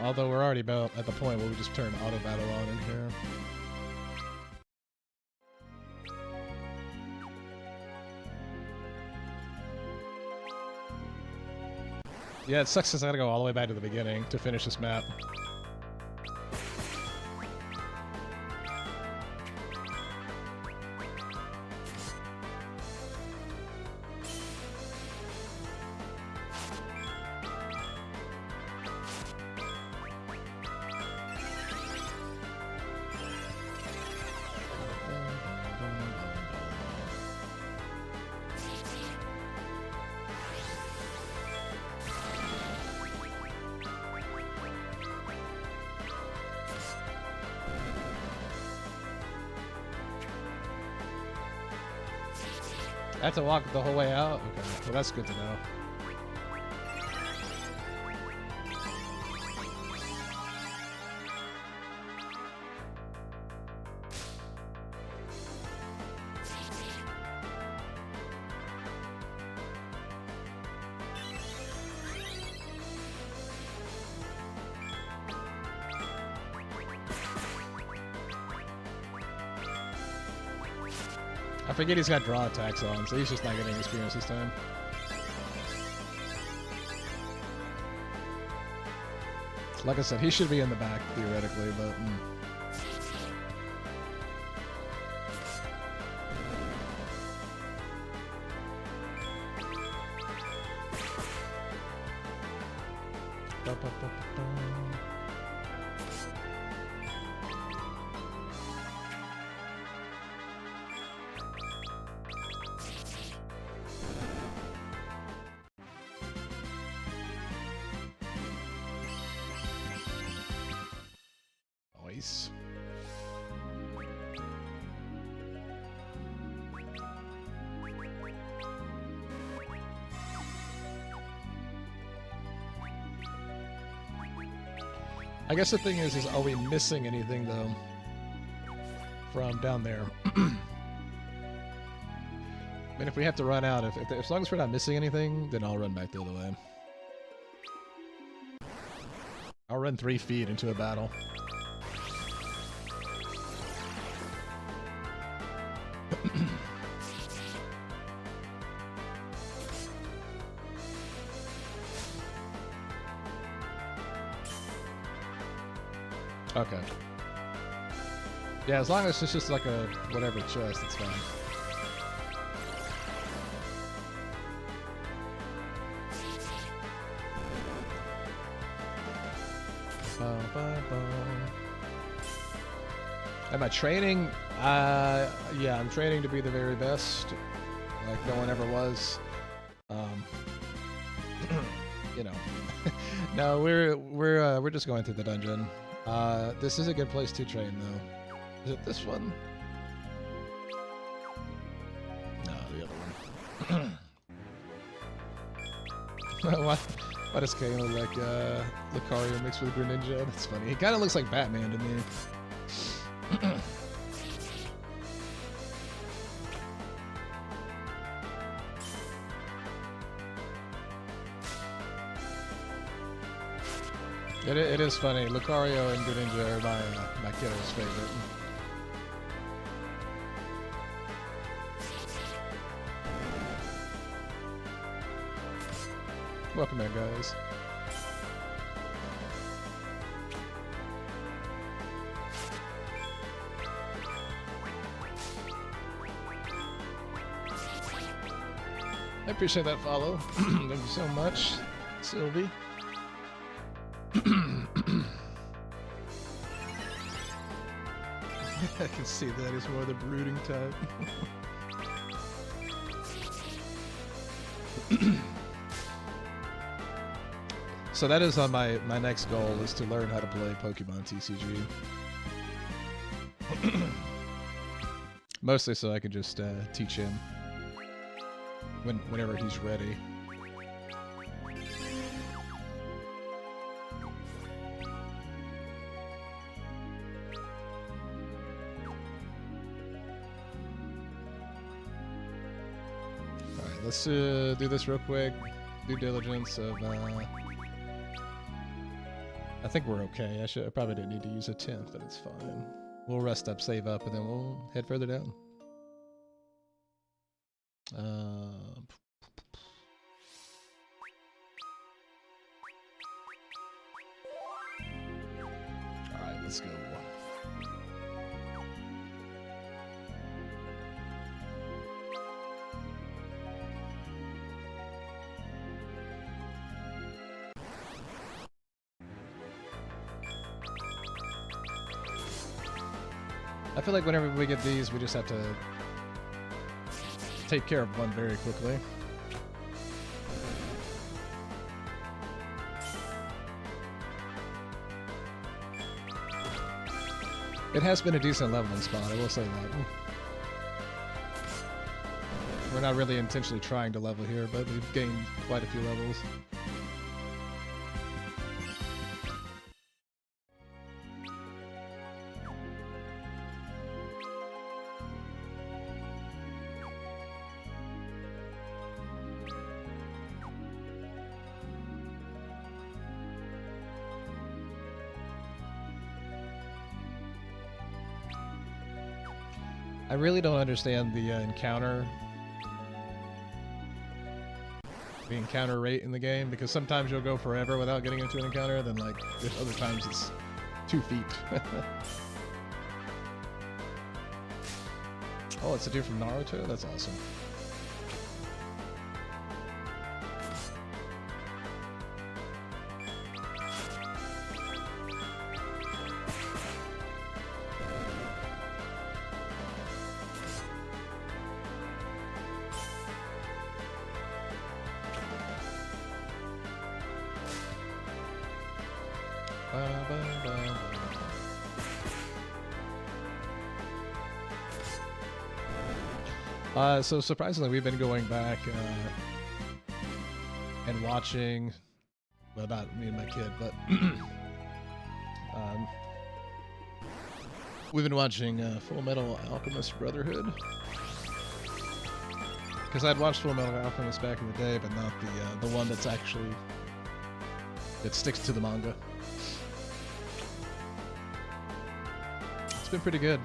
Although we're already about at the point where we just turn auto battle on in here. Yeah, it sucks because I gotta go all the way back to the beginning to finish this map. I have to walk the whole way out? Okay, well that's good to know. I forget he's got draw attacks on, so he's just not getting experience this time. Like I said, he should be in the back, theoretically, but... Nice. I guess the thing is are we missing anything though from down there? I mean, if we have to run out, if as long as we're not missing anything, then I'll run back the other way. I'll run 3 feet into a battle. Okay. Yeah, as long as it's just like a whatever chest, it's fine. Am I training? Yeah, I'm training to be the very best, like no one ever was. You know, no, we're just going through the dungeon. This is a good place to train, though. Is it this one? No, the other one. Why does Kane look like Lucario mixed with Greninja? That's funny. He kind of looks like Batman to me. It is funny. Lucario and Greninja are my kiddo's favorite. Welcome in, guys. I appreciate that follow. Thank you so much, Sylvie. I can see that he's more the brooding type. So that is on my next goal, is to learn how to play Pokemon TCG. Mostly so I can just teach him whenever he's ready. let's do this real quick. Due diligence of. I think we're okay. I probably didn't need to use a 10th, but it's fine. We'll rest up, save up, and then we'll head further down. Alright, let's go. I feel like whenever we get these, we just have to take care of one very quickly. It has been a decent leveling spot, I will say that. We're not really intentionally trying to level here, but we've gained quite a few levels. I really don't understand the encounter rate in the game, because sometimes you'll go forever without getting into an encounter, then like there's other times it's 2 feet. Oh, it's a dude from Naruto? That's awesome. So surprisingly, we've been going back and watching, well, not me and my kid, but we've been watching Full Metal Alchemist Brotherhood. Because I'd watched Full Metal Alchemist back in the day, but not the one that sticks to the manga. It's been pretty good.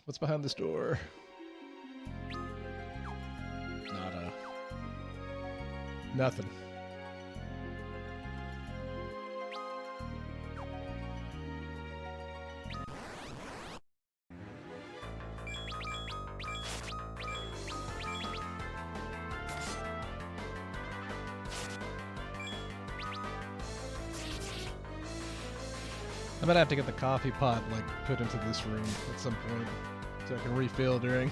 What's behind this door? Nada. Nothing. I'm gonna have to get the coffee pot like put into this room at some point so I can refill during.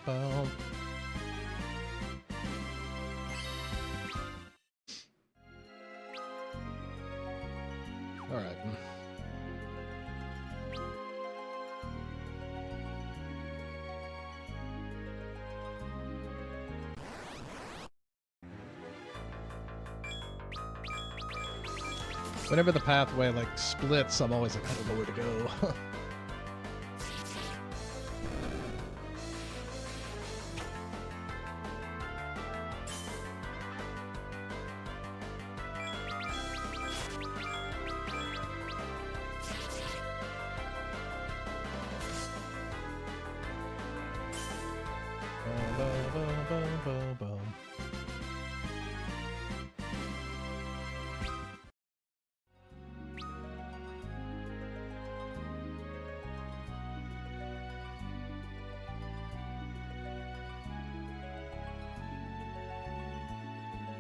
All right. Whenever the pathway like splits, I'm always like, I don't know where to go.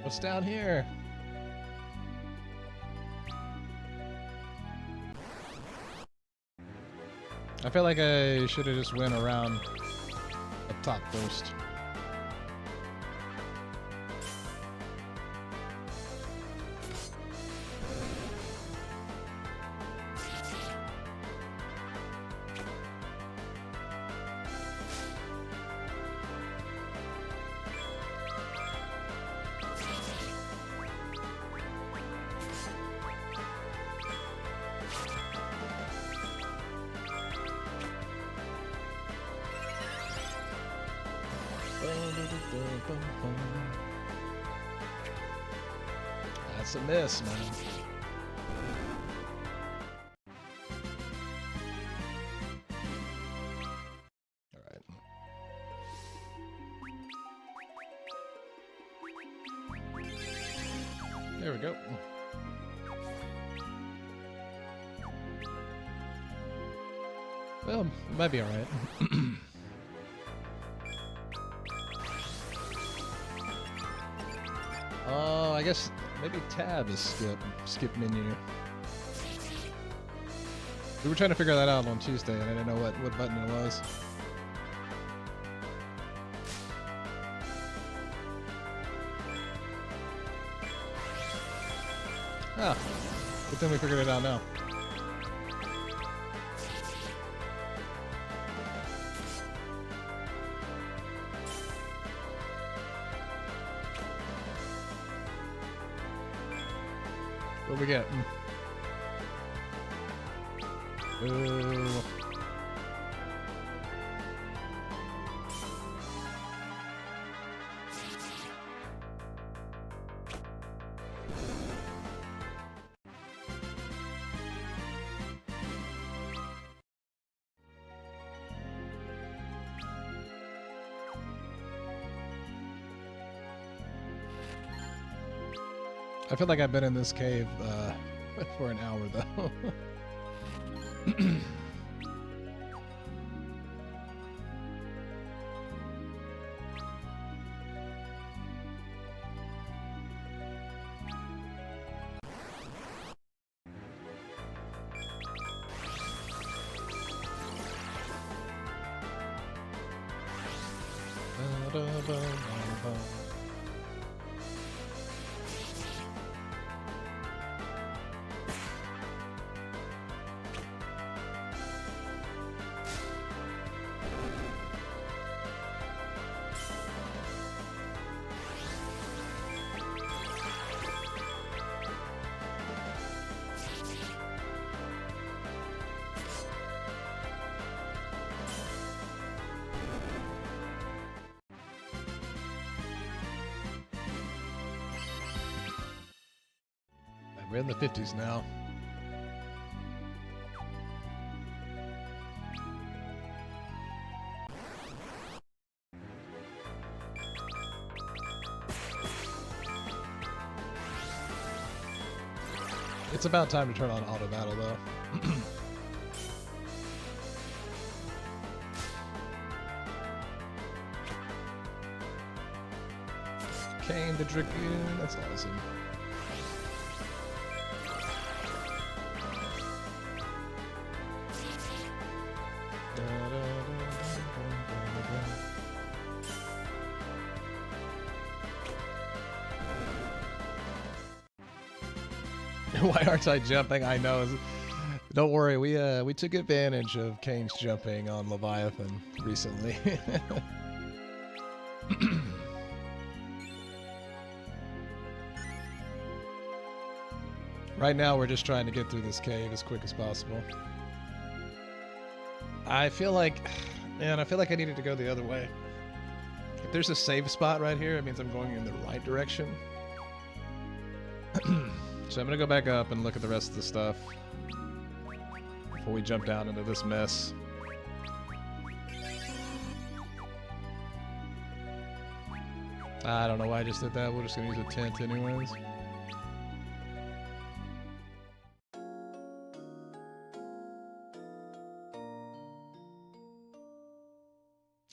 What's down here? I feel like I should have just went around up top first. That's a miss, man. All right. There we go. Well, it might be all right. Oh, I guess maybe tab is skip menu. We were trying to figure that out on Tuesday, and I didn't know what button it was. Ah, but then we figured it out now. What we get? Ooh. I feel like I've been in this cave for an hour, though. We're in the 50s now. It's about time to turn on auto battle, though. Kane the Dragoon, that's awesome. Why aren't I jumping? I know. Don't worry, we took advantage of Kane's jumping on Leviathan recently. Right now, we're just trying to get through this cave as quick as possible. I feel like, man, I feel like I needed to go the other way. If there's a save spot right here, it means I'm going in the right direction. So I'm gonna go back up and look at the rest of the stuff before we jump down into this mess. I don't know why I just did that. We're just gonna use a tent anyways.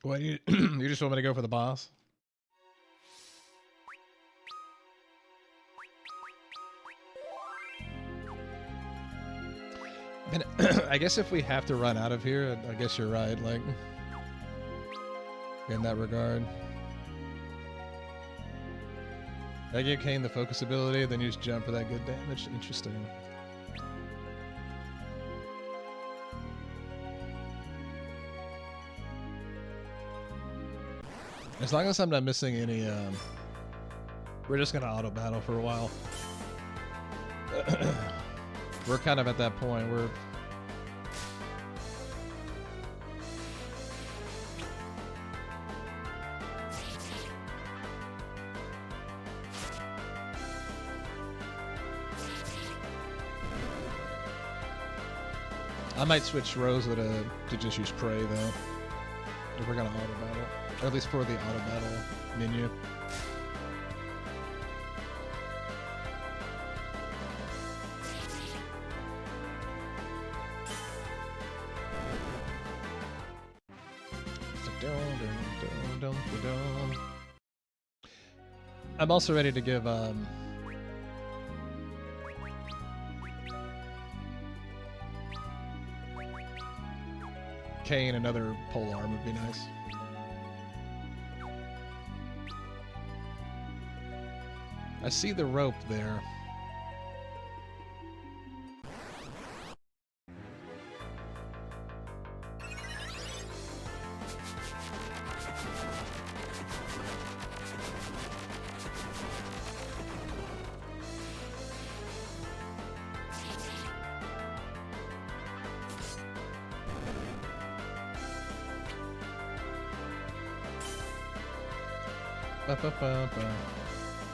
What, you just want me to go for the boss? And I guess if we have to run out of here, I guess you're right, like, in that regard. I give Kane the focus ability, then use jump for that good damage. Interesting. As long as I'm not missing any, we're just gonna auto battle for a while. We're kind of at that point where I might switch Rosa to just use Prey though. If we're gonna auto battle. Or at least for the auto battle menu. I'm also ready to give Kane another pole arm would be nice. I see the rope there.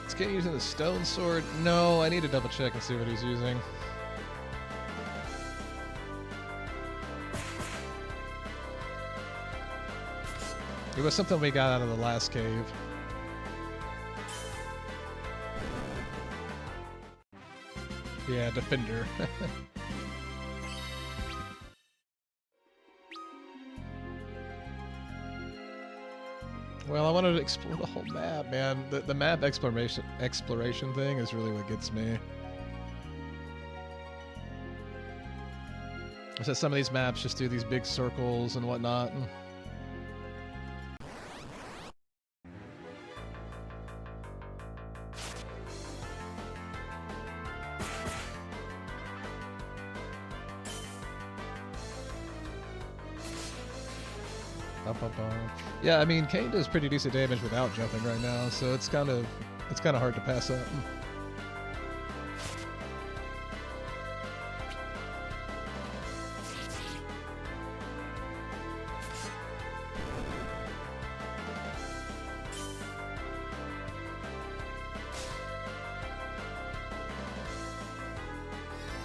Is Kane using the stone sword? No, I need to double check and see what he's using. It was something we got out of the last cave. Yeah, defender. Well, I wanted to explore the whole map, man. The map exploration thing is really what gets me. I said some of these maps just do these big circles and whatnot. Yeah, I mean, Kane does pretty decent damage without jumping right now, so it's kind of hard to pass up.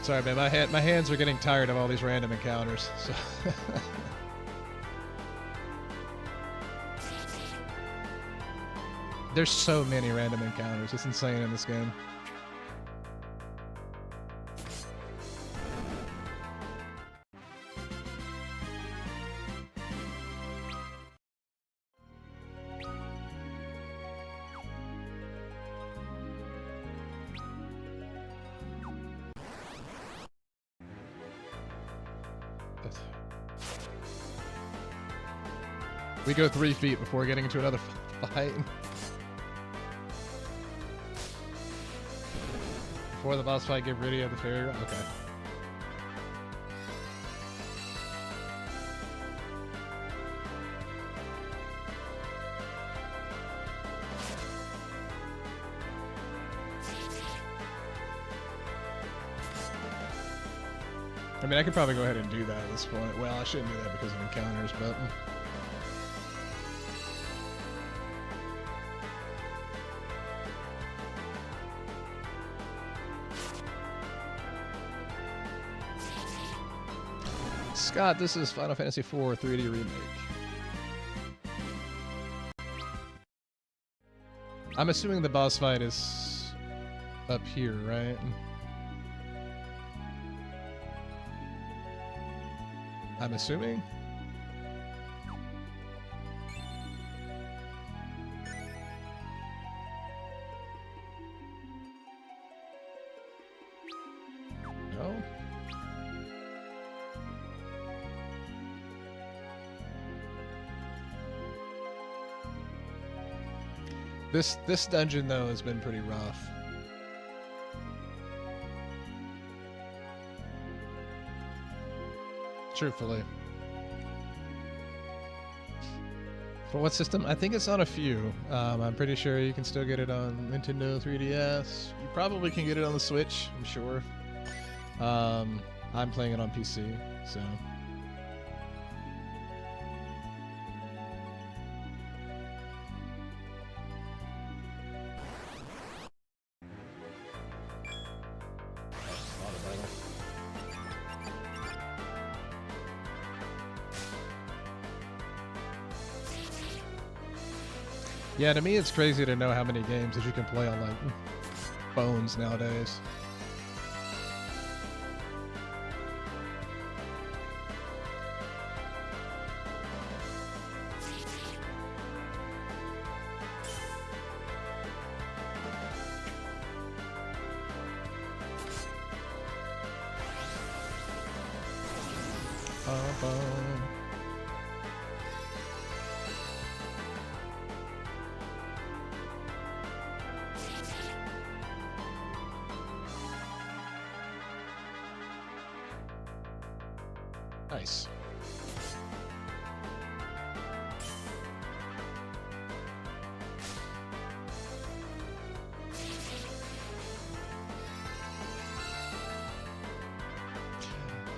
Sorry, man, my hands are getting tired of all these random encounters, so... There's so many random encounters. It's insane in this game. We go 3 feet before getting into another fight. Before the boss fight, get rid of the fair. Okay. I mean, I could probably go ahead and do that at this point. Well, I shouldn't do that because of encounters, but... Scott, this is Final Fantasy IV 3D Remake. I'm assuming the boss fight is up here, right? I'm assuming? No? This dungeon though has been pretty rough. Truthfully. For what system? I think it's on a few. I'm pretty sure you can still get it on Nintendo 3DS. You probably can get it on the Switch, I'm sure. I'm playing it on PC, so... Yeah, to me it's crazy to know how many games that you can play on, like, phones nowadays. Nice.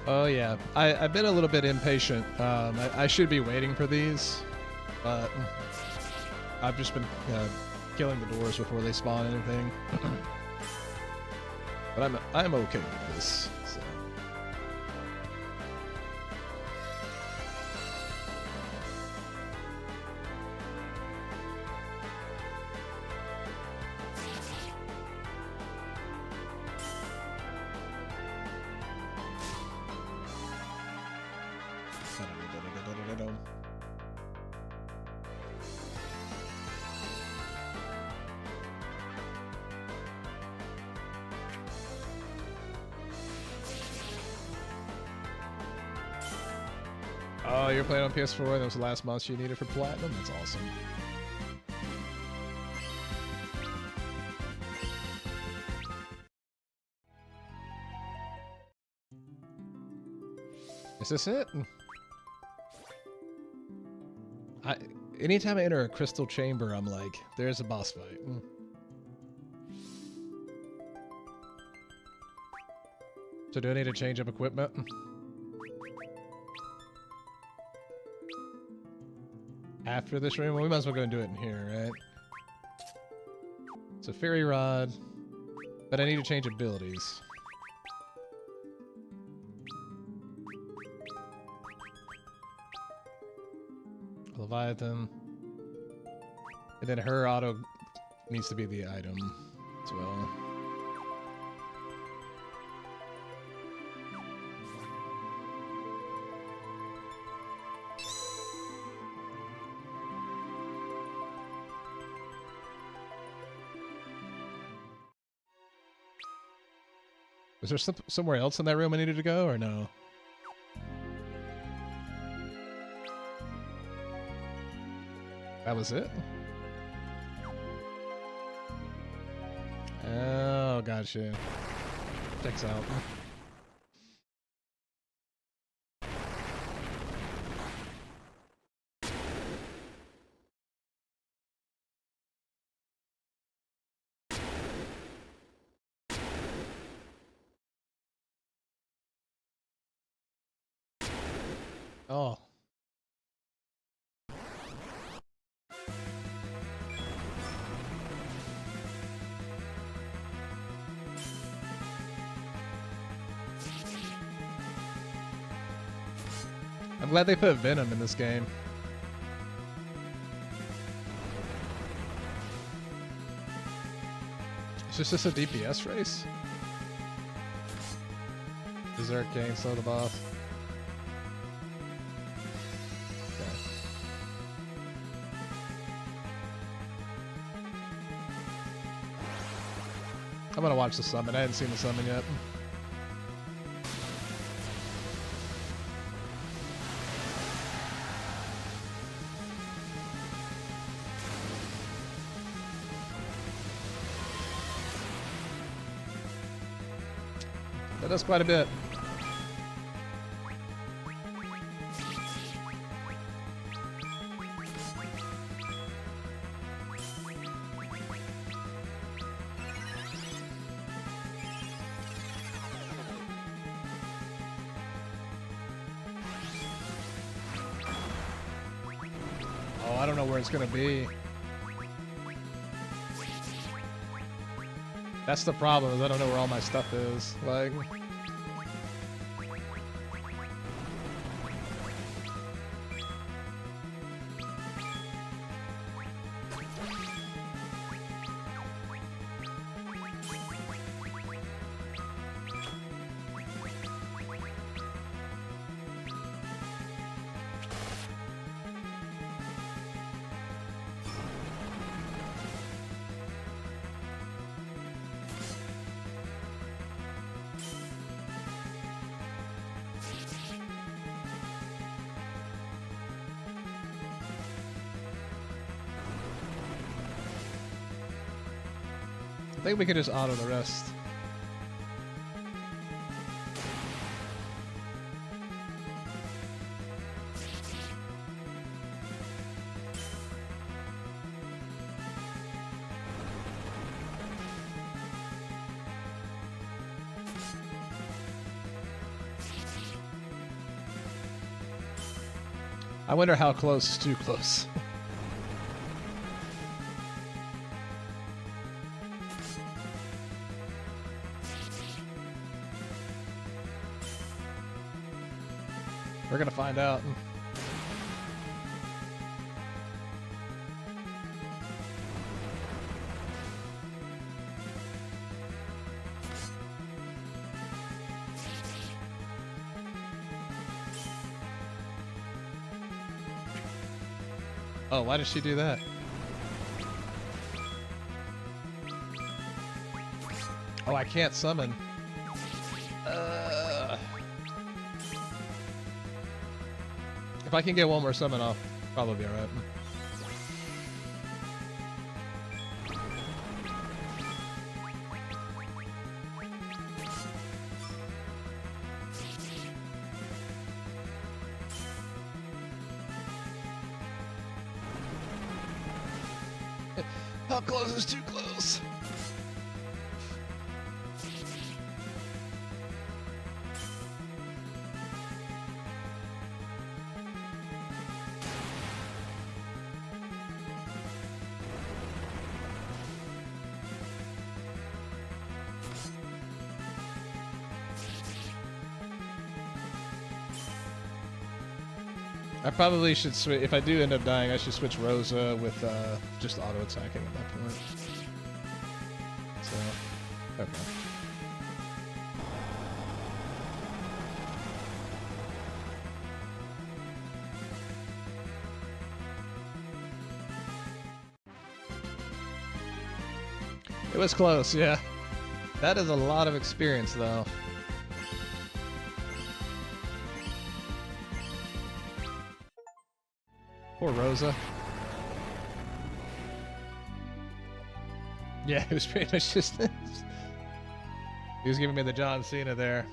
Oh yeah, I've been a little bit impatient. I should be waiting for these, but I've just been killing the doors before they spawn anything. But I'm okay with this. So. Oh, you're playing on PS4? That was the last monster you needed for Platinum? That's awesome. Is this it? Anytime I enter a crystal chamber, I'm like, there's a boss fight. So do I need to change up equipment? After this room? Well, we might as well go and do it in here, right? It's a fairy rod, but I need to change abilities. Leviathan. And then her auto needs to be the item as well. Was there somewhere else in that room I needed to go, or no? That was it? Oh, gotcha. Checks out. Oh. I'm glad they put Venom in this game. Is this a DPS race? Berserk King, slow the boss. Okay. I'm gonna watch the summon. I hadn't seen the summon yet. That does quite a bit. Oh, I don't know where it's gonna be. That's the problem, is I don't know where all my stuff is. Like... I think we can just auto the rest. I wonder how close is too close. We're gonna find out. Oh, why did she do that? Oh, I can't summon. If I can get one more summon, I'll probably be alright. How close is too close? I probably should switch. If I do end up dying, I should switch Rosa with just auto attacking at that point. So, okay. It was close, yeah. That is a lot of experience, though. Poor Rosa. Yeah, it was pretty much just this. He was giving me the John Cena there.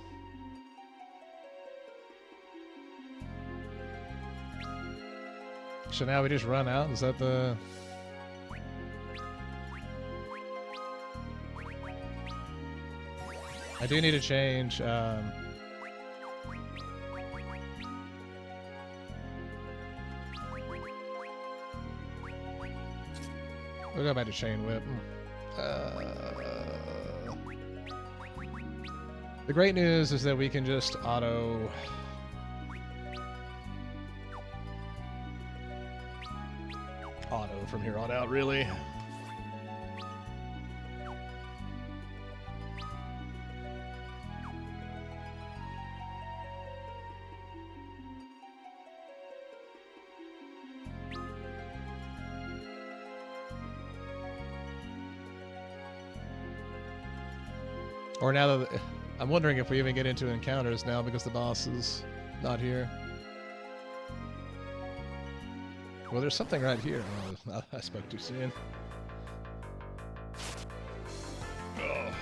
So now we just run out? Is that the... I do need to change, we'll go back to Chain Whip. The great news is that we can just auto... from here on out, really. Or now that I'm wondering if we even get into encounters now because the boss is not here. Well, there's something right here. Oh, I spoke too soon. Oh.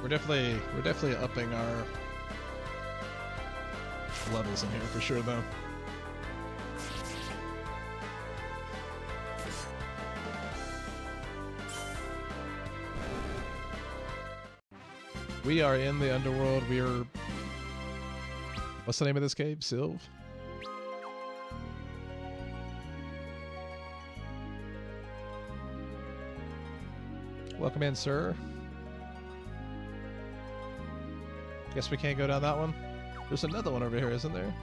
We're definitely upping our levels in here for sure, though. We are in the underworld. We're... What's the name of this cave? Sylve? Welcome in, sir. Guess we can't go down that one. There's another one over here, isn't there?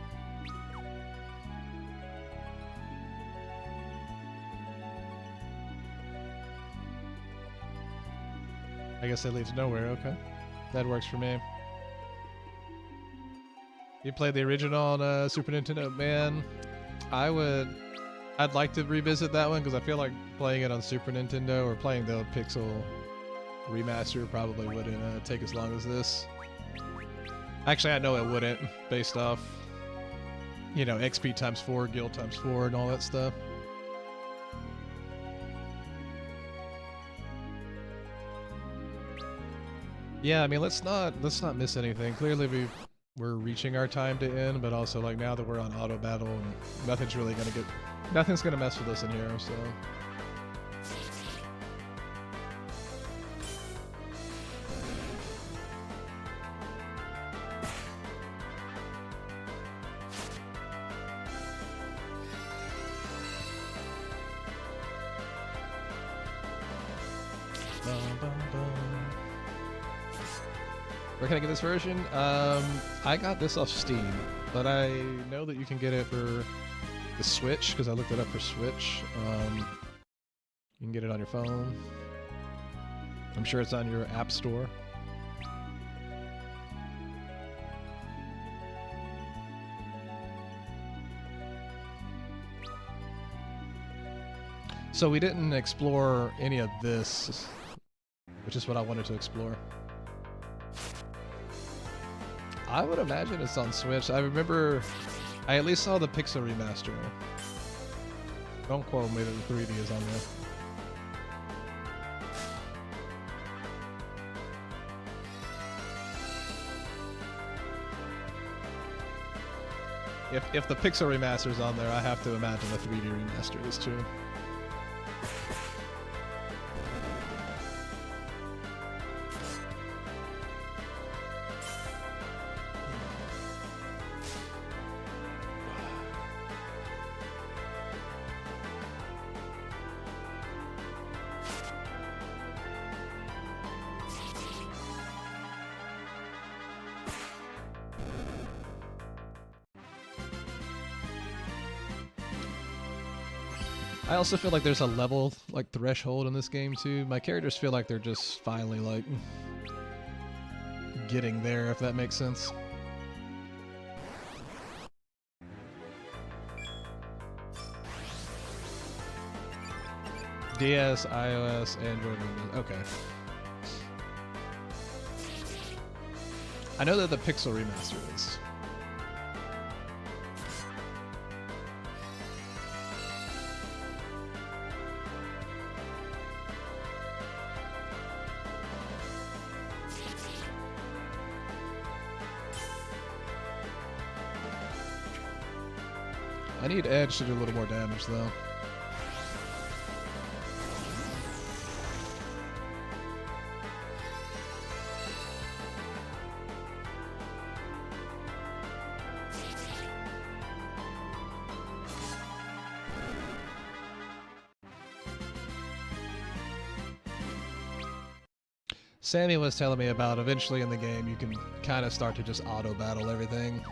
I guess they lead to nowhere, okay. That works for me. You played the original on Super Nintendo? Man, I'd like to revisit that one because I feel like playing it on Super Nintendo or playing the Pixel remaster probably wouldn't take as long as this. Actually, I know it wouldn't, based off, you know, XP times 4, guild times 4, and all that stuff. Yeah, I mean, let's not miss anything. Clearly, we're reaching our time to end, but also like now that we're on auto battle, and nothing's gonna mess with us in here. So. Where can I get this version? I got this off Steam, but I know that you can get it for the Switch, because I looked it up for Switch. You can get it on your phone. I'm sure it's on your app store. So we didn't explore any of this, which is what I wanted to explore. I would imagine it's on Switch. I remember I at least saw the Pixel remaster. Don't quote me that the 3D is on there. If the Pixel remaster is on there, I have to imagine the 3D remaster is too. I also feel like there's a level, like, threshold in this game, too. My characters feel like they're just finally, like, getting there, if that makes sense. DS, iOS, Android, Windows. Okay. I know that the Pixel remaster is. I need Edge to do a little more damage, though. Sammy was telling me about eventually in the game you can kind of start to just auto battle everything.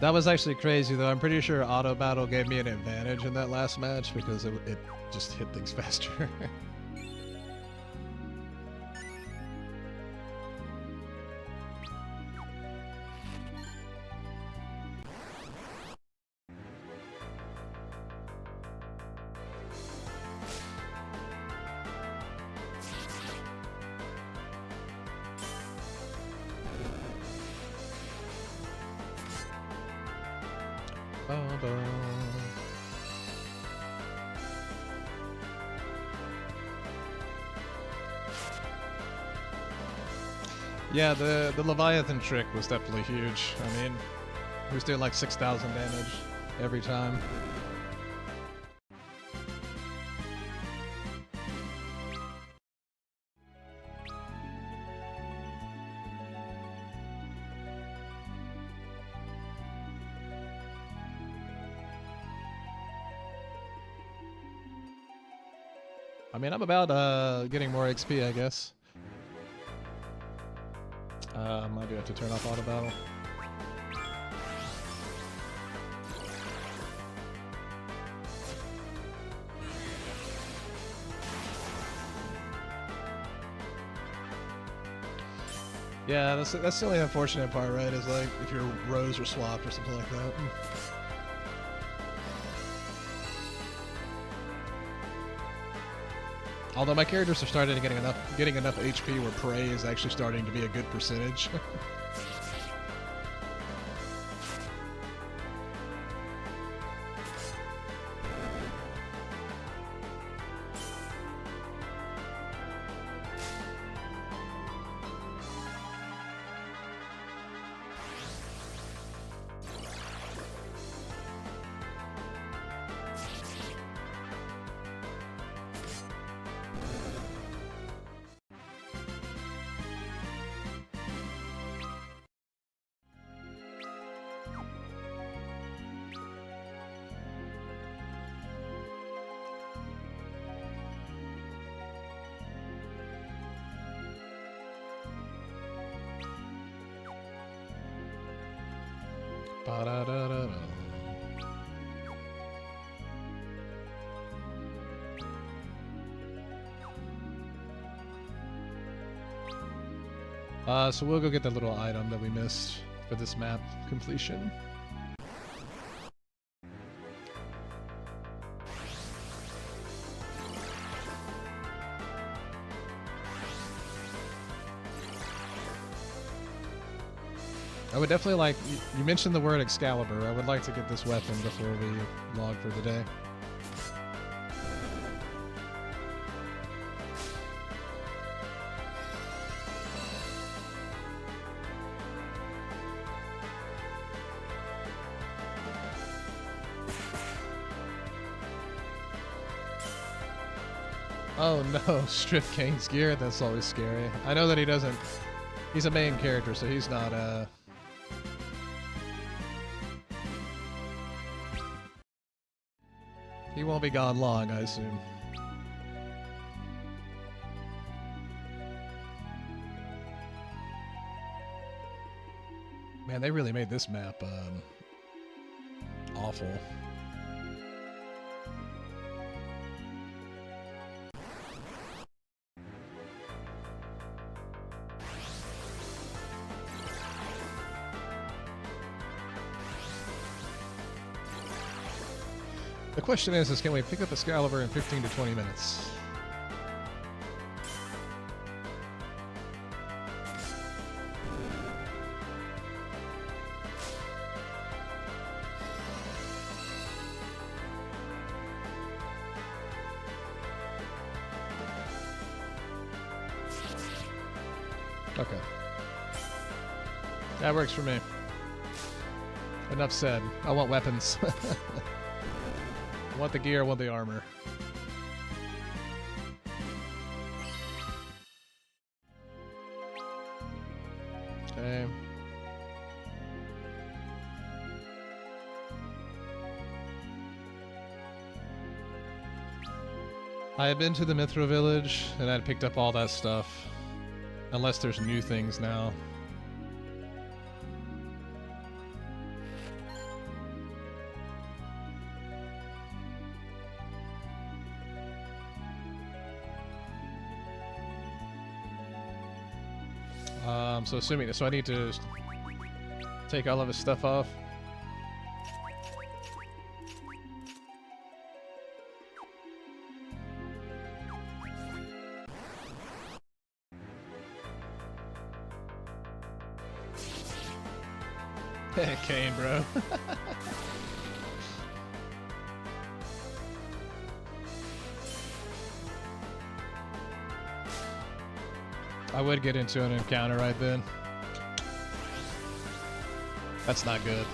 That was actually crazy, though. I'm pretty sure auto battle gave me an advantage in that last match because it just hit things faster. Yeah, the Leviathan trick was definitely huge. I mean, he was doing like 6,000 damage every time. I mean, I'm about getting more XP, I guess. Might do have to turn off auto battle. Yeah, that's the only unfortunate part, right? Is like if your rows are swapped or something like that. Although my characters are starting to getting enough HP where prey is actually starting to be a good percentage. Ba-da-da-da-da. So we'll go get that little item that we missed for this map completion. I would definitely like, you mentioned the word Excalibur. I would like to get this weapon before we log for the day. Oh no, strip Kane's gear? That's always scary. I know that he doesn't, he's a main character, so he's not, he won't be gone long, I assume. Man, they really made this map, awful. The question is can we pick up Excalibur in 15 to 20 minutes? Okay. That works for me. Enough said. I want weapons. I want the gear, I want the armor. Okay. I had been to the Mithra village, and I'd picked up all that stuff. Unless there's new things now. So assuming, so I need to take all of his stuff off. Kane, bro. I would get into an encounter right then. That's not good.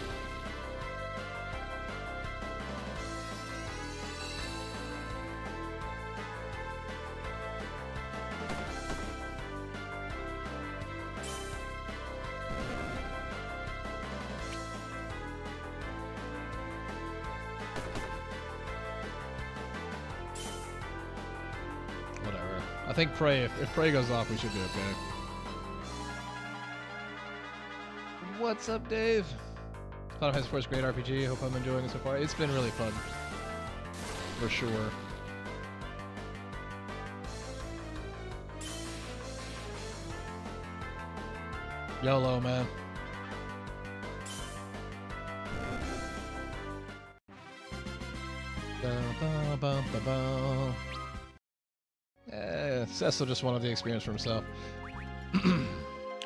Whatever. I think Prey, if Prey goes off, we should be okay. What's up, Dave? Final Fantasy IV is a great RPG. Hope I'm enjoying it so far. It's been really fun. For sure. YOLO, man. Cecil just wanted the experience for himself.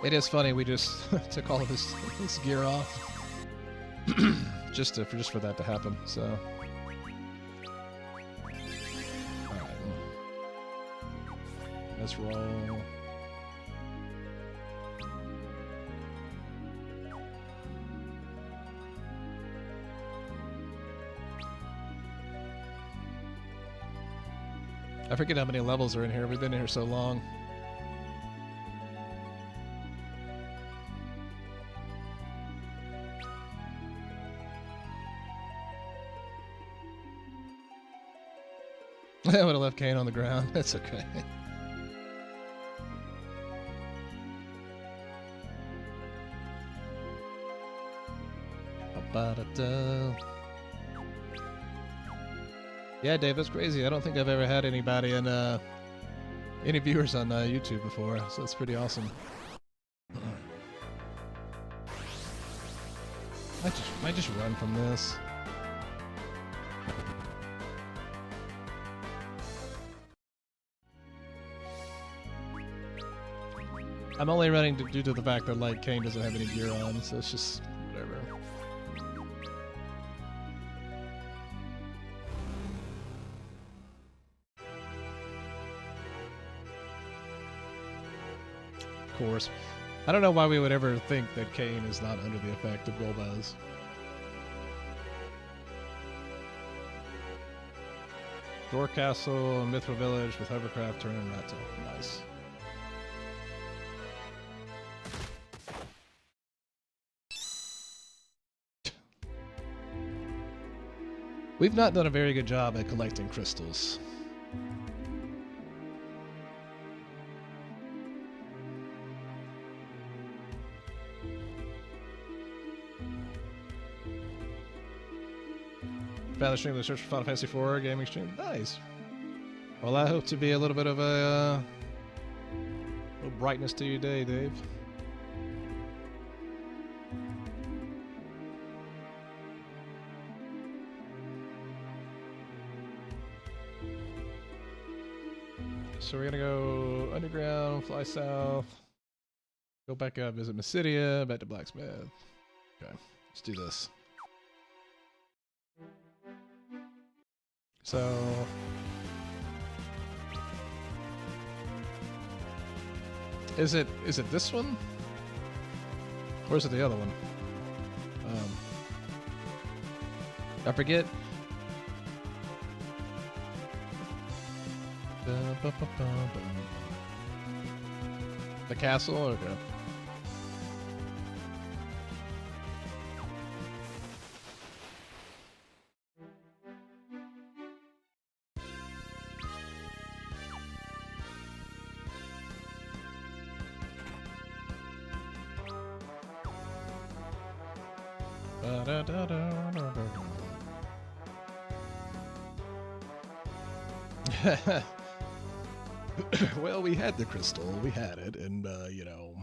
It is funny, we just took all of this gear off just for that to happen. So, all right, let's roll. I forget how many levels are in here. We've been in here so long. I would have left Kane on the ground. That's okay. Yeah, Dave, that's crazy. I don't think I've ever had anybody in any viewers on YouTube before, so it's pretty awesome. Might just run from this. I'm only running due to the fact that like Kane doesn't have any gear on, so it's just whatever. Of course. I don't know why we would ever think that Kane is not under the effect of Golbez. Door Castle, Mithril Village with Hovercraft, Turn and Rattle. Nice. We've not done a very good job at collecting crystals. Found the stream of the search for Final Fantasy IV gaming stream. Nice. Well, I hope to be a little bit of a little brightness to your day, Dave. So we're gonna go underground, fly south, go back up, visit Mysidia, back to Blacksmith. Okay, let's do this. So is it this one? Or is it the other one? I forget. The castle? Okay. Well, we had the crystal, we had it, and, you know...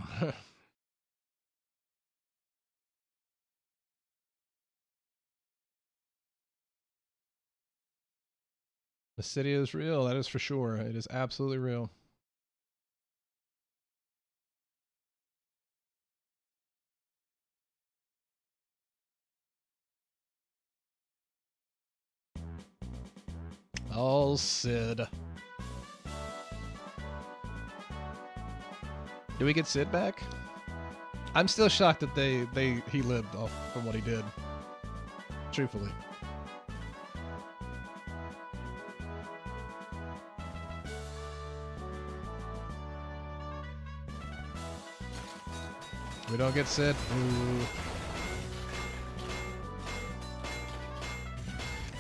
The city is real, that is for sure. It is absolutely real. Oh, Sid. Do we get Sid back? I'm still shocked that he lived off from what he did. Truthfully. We don't get Sid. Ooh.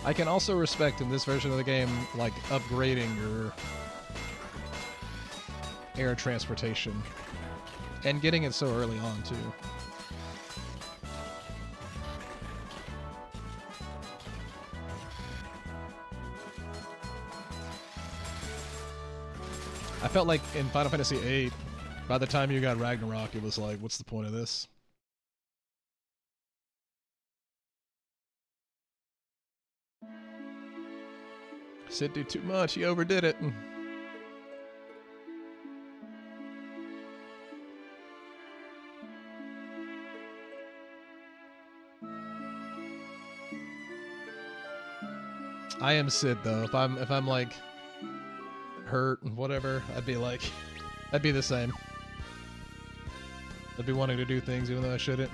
I can also respect in this version of the game, like, upgrading your air transportation and getting it so early on, too. I felt like in Final Fantasy VIII, by the time you got Ragnarok, it was like, what's the point of this? Sid did too much. He overdid it. I am Sid though. If I'm like hurt and whatever, I'd be like, I'd be the same. I'd be wanting to do things even though I shouldn't.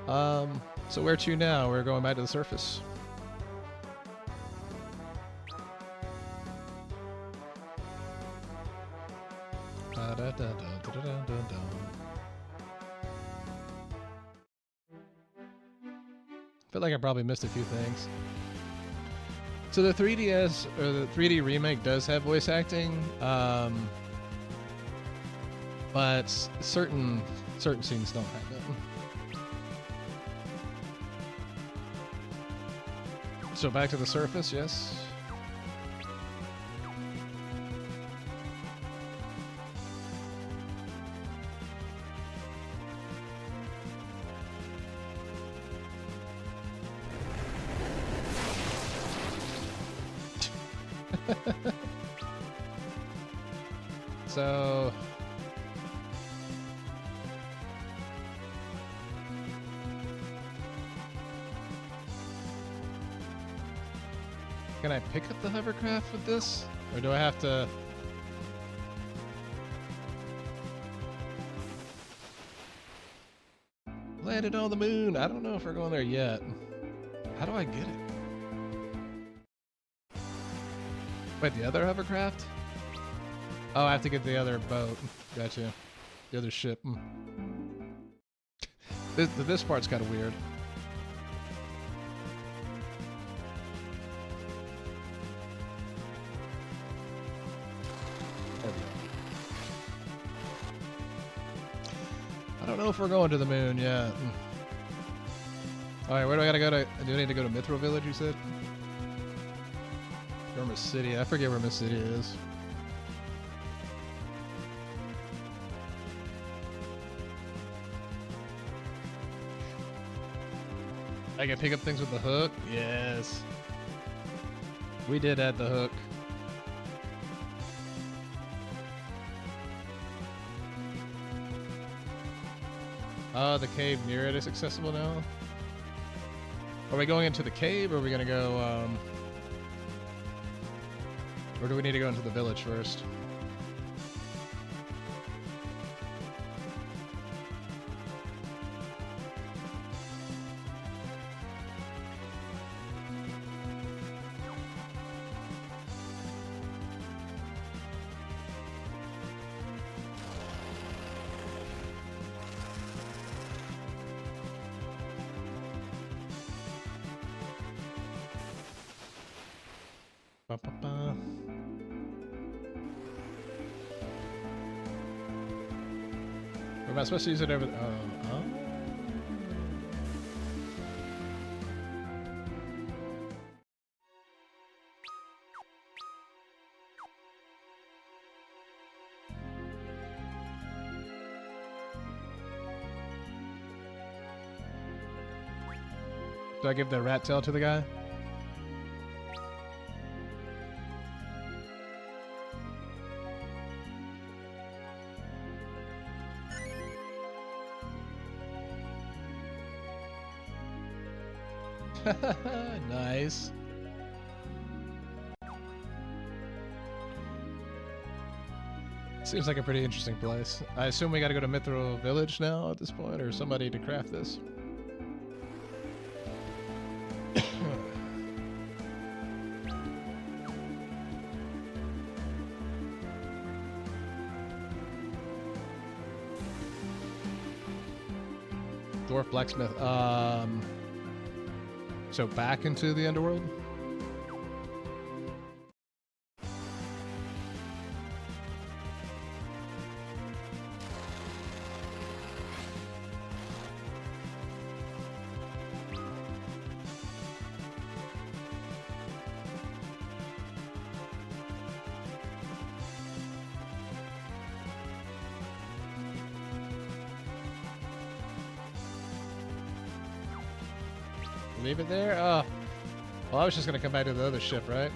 So where to now? We're going back to the surface. I feel like I probably missed a few things. So the 3DS or the 3D remake does have voice acting, but certain scenes don't have it. So back to the surface, yes. So can I pick up the hovercraft with this? Or do I have to... Landed on the moon! I don't know if we're going there yet. How do I get it? Wait, the other hovercraft? Oh, I have to get the other boat. Gotcha. The other ship. This part's kind of weird. I don't know if we're going to the moon yet. Alright, where do I gotta go to? Do I need to go to Mithril Village, you said? Or Miss City? I forget where Miss City is. I can pick up things with the hook? Yes. We did add the hook. Oh, the cave near it is accessible now? Are we going into the cave, or are we gonna go, or do we need to go into the village first? Ba-ba-ba. Or am I supposed to use it over? Oh. Do I give the rat tail to the guy? Nice. Seems like a pretty interesting place. I assume we gotta go to Mithril Village now at this point, or somebody to craft this. Dwarf blacksmith. So back into the underworld? Leave it there? Oh. Well, I was just going to come back to the other ship, right?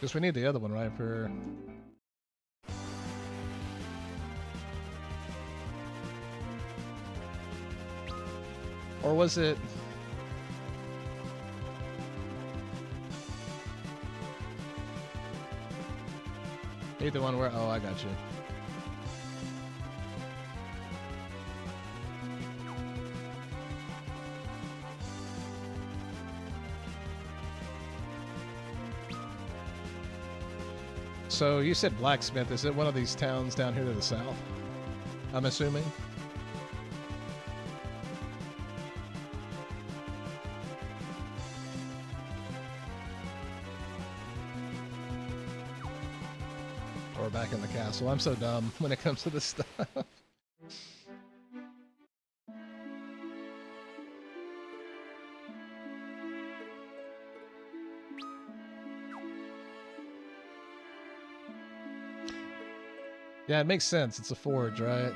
Because we need the other one, right? For... Or was it... Either one where... Oh, I got you. So you said blacksmith. Is it one of these towns down here to the south? I'm assuming. Or back in the castle. I'm so dumb when it comes to this stuff. Yeah, it makes sense. It's a forge, right?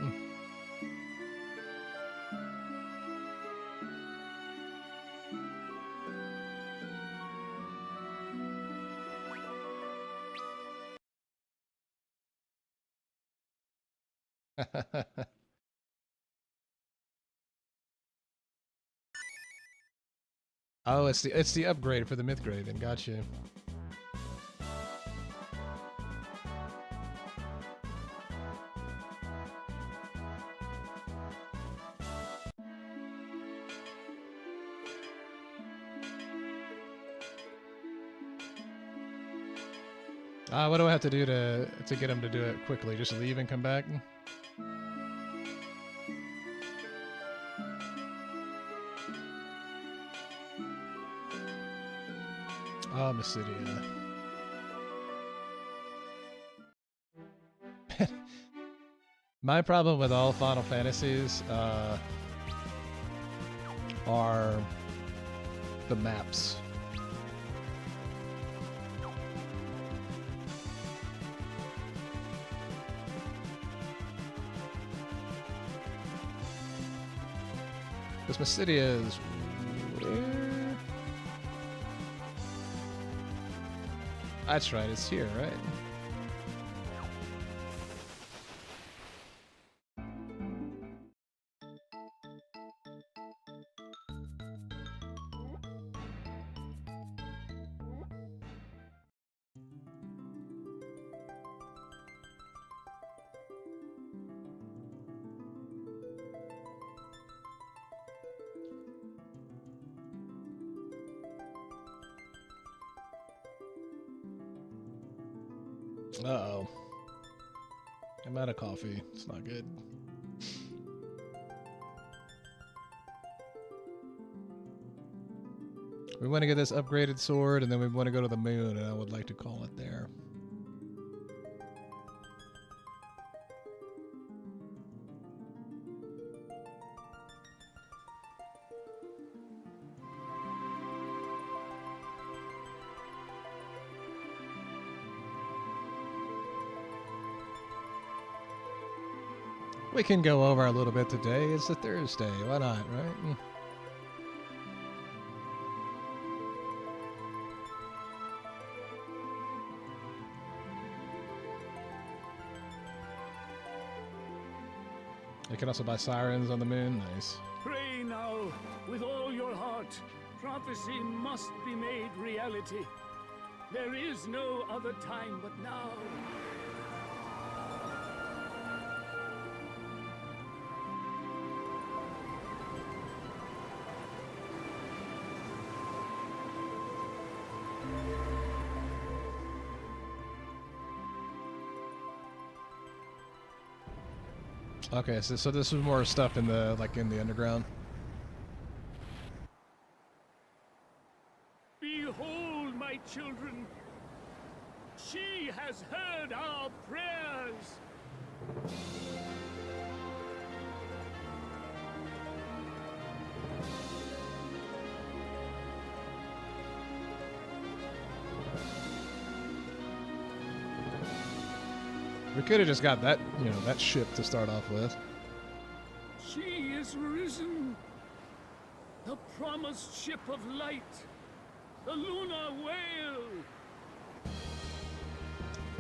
Oh, it's the upgrade for the Mythgraven. Gotcha. What do I have to do to get him to do it quickly? Just leave and come back? Oh, Mysidia. My problem with all Final Fantasies are the maps. Because Mysidia is where? That's right, it's here, right? Uh-oh. I'm out of coffee. It's not good. We want to get this upgraded sword, and then we want to go to the moon, and I would like to call it there. We can go over a little bit today. It's a Thursday. Why not, right? You can also buy sirens on the moon. Nice. Pray now, with all your heart. Prophecy must be made reality. There is no other time but now. Okay, so this was more stuff in the in the underground. Behold, my children. She has heard our prayers. We could have just got that, that ship to start off with. She is risen. The promised ship of light. The Lunar Whale.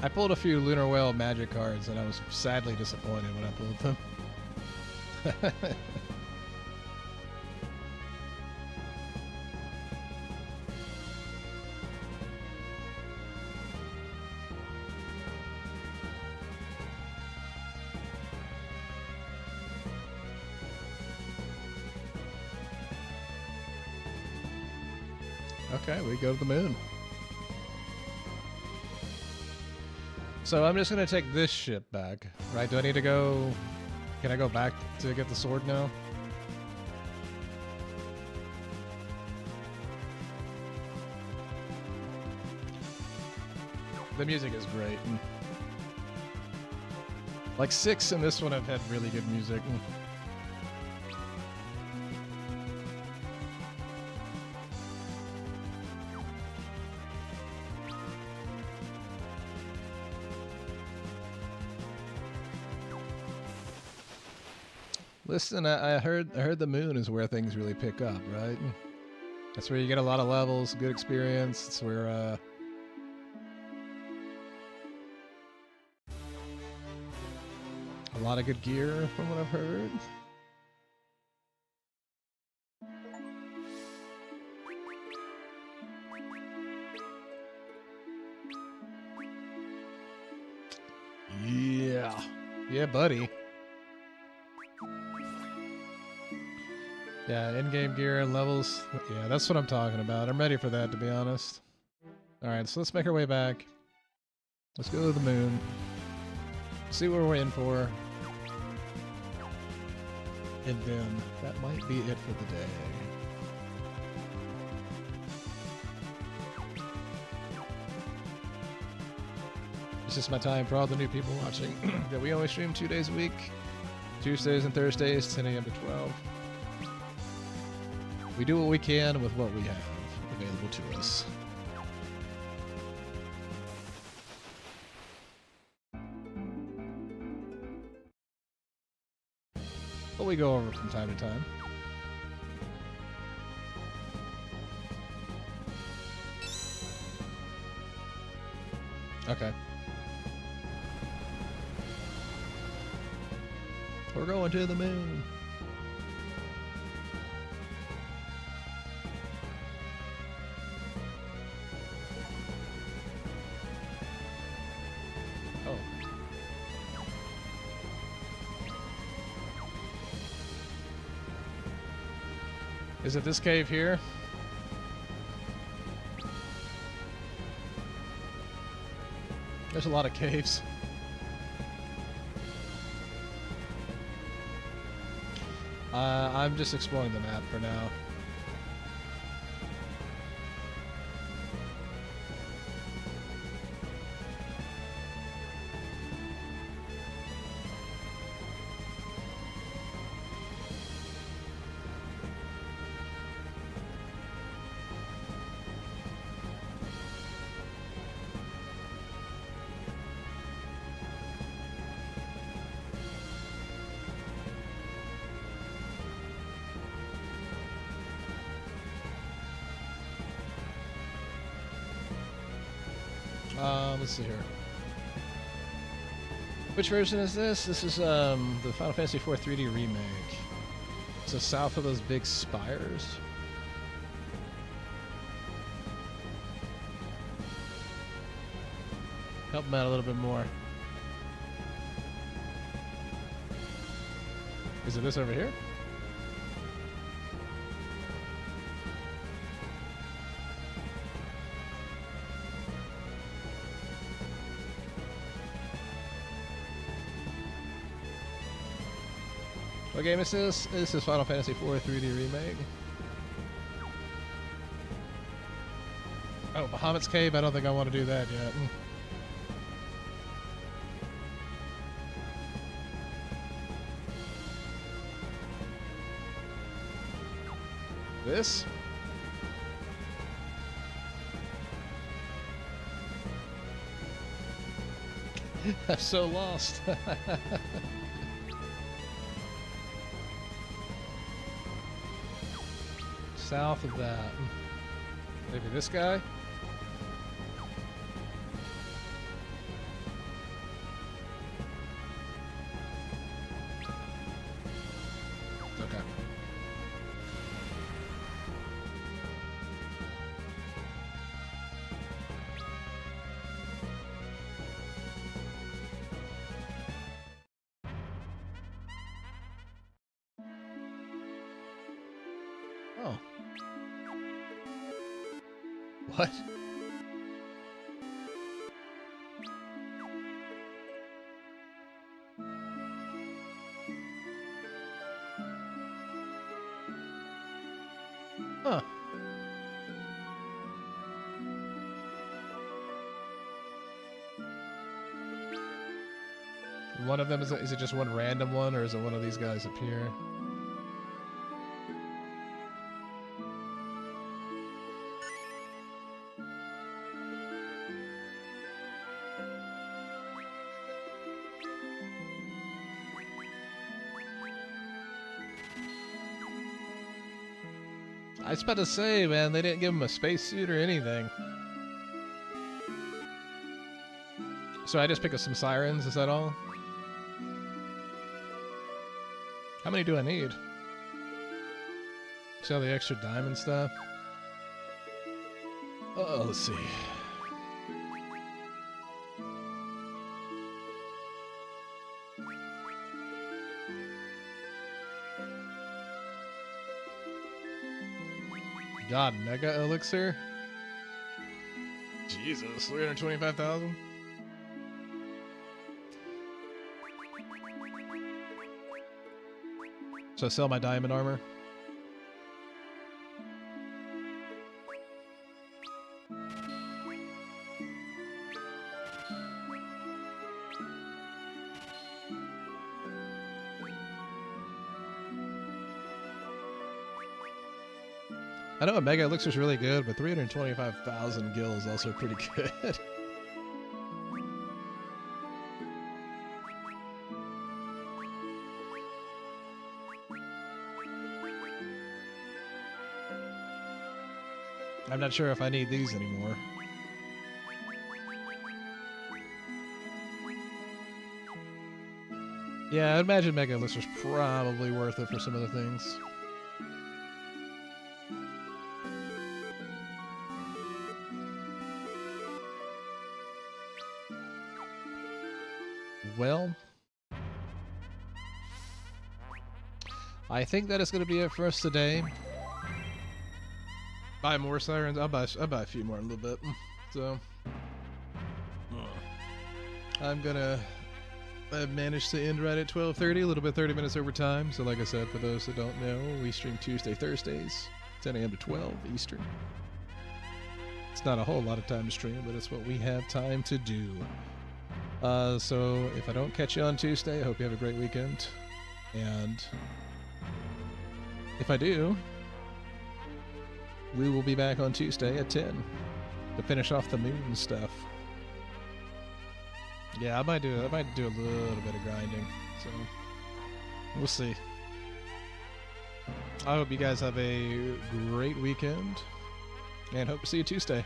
I pulled a few Lunar Whale magic cards, and I was sadly disappointed when I pulled them. Okay, we go to the moon. So I'm just gonna take this ship back, right? Do I need to go? Can I go back to get the sword now? The music is great. Like 6 and this one have had really good music. Listen, I heard the moon is where things really pick up, right? That's where you get a lot of levels, good experience. It's where a lot of good gear, from what I've heard. Yeah, buddy. Yeah, in-game gear and levels. Yeah, that's what I'm talking about. I'm ready for that, to be honest. Alright, so let's make our way back. Let's go to the moon. See what we're in for. And then that might be it for the day. It's just my time for all the new people watching that we only stream 2 days a week. Tuesdays and Thursdays, 10 a.m. to 12. We do what we can with what we have available to us. But we go over from time to time. Okay. We're going to the moon. Oh. Is it this cave here? There's a lot of caves. I'm just exploring the map for now. Let's see here. Which version is this? This is the Final Fantasy IV 3D remake. So south of those big spires. Help him out a little bit more. Is it this over here? What game is this? This is Final Fantasy IV 3D remake. Oh, Bahamut's Cave? I don't think I want to do that yet. This? I'm so lost. South of that. Maybe this guy? Okay. Oh. What? Huh. One of them is it just one random one, or is it one of these guys up here? I was about to say, man, they didn't give him a spacesuit or anything. So I just pick up some sirens, is that all? How many do I need? See all the extra diamond stuff? Oh, let's see. God, Mega Elixir? Jesus, 325,000? So I sell my diamond armor? I know a Mega Elixir is really good, but 325,000 gil is also pretty good. I'm not sure if I need these anymore. Yeah, I imagine Mega Elixir's probably worth it for some of the things. Well, I think that is going to be it for us today. Buy more sirens. I'll buy a few more in a little bit. So I've managed to end right at 12:30, a little bit 30 minutes over time. So like I said, for those that don't know, we stream Tuesday, Thursdays, 10 a.m. to 12 Eastern. It's not a whole lot of time to stream, but it's what we have time to do. So if I don't catch you on Tuesday, I hope you have a great weekend. And if I do, we will be back on Tuesday at 10 to finish off the moon stuff. Yeah, I might do a little bit of grinding. So we'll see. I hope you guys have a great weekend and hope to see you Tuesday.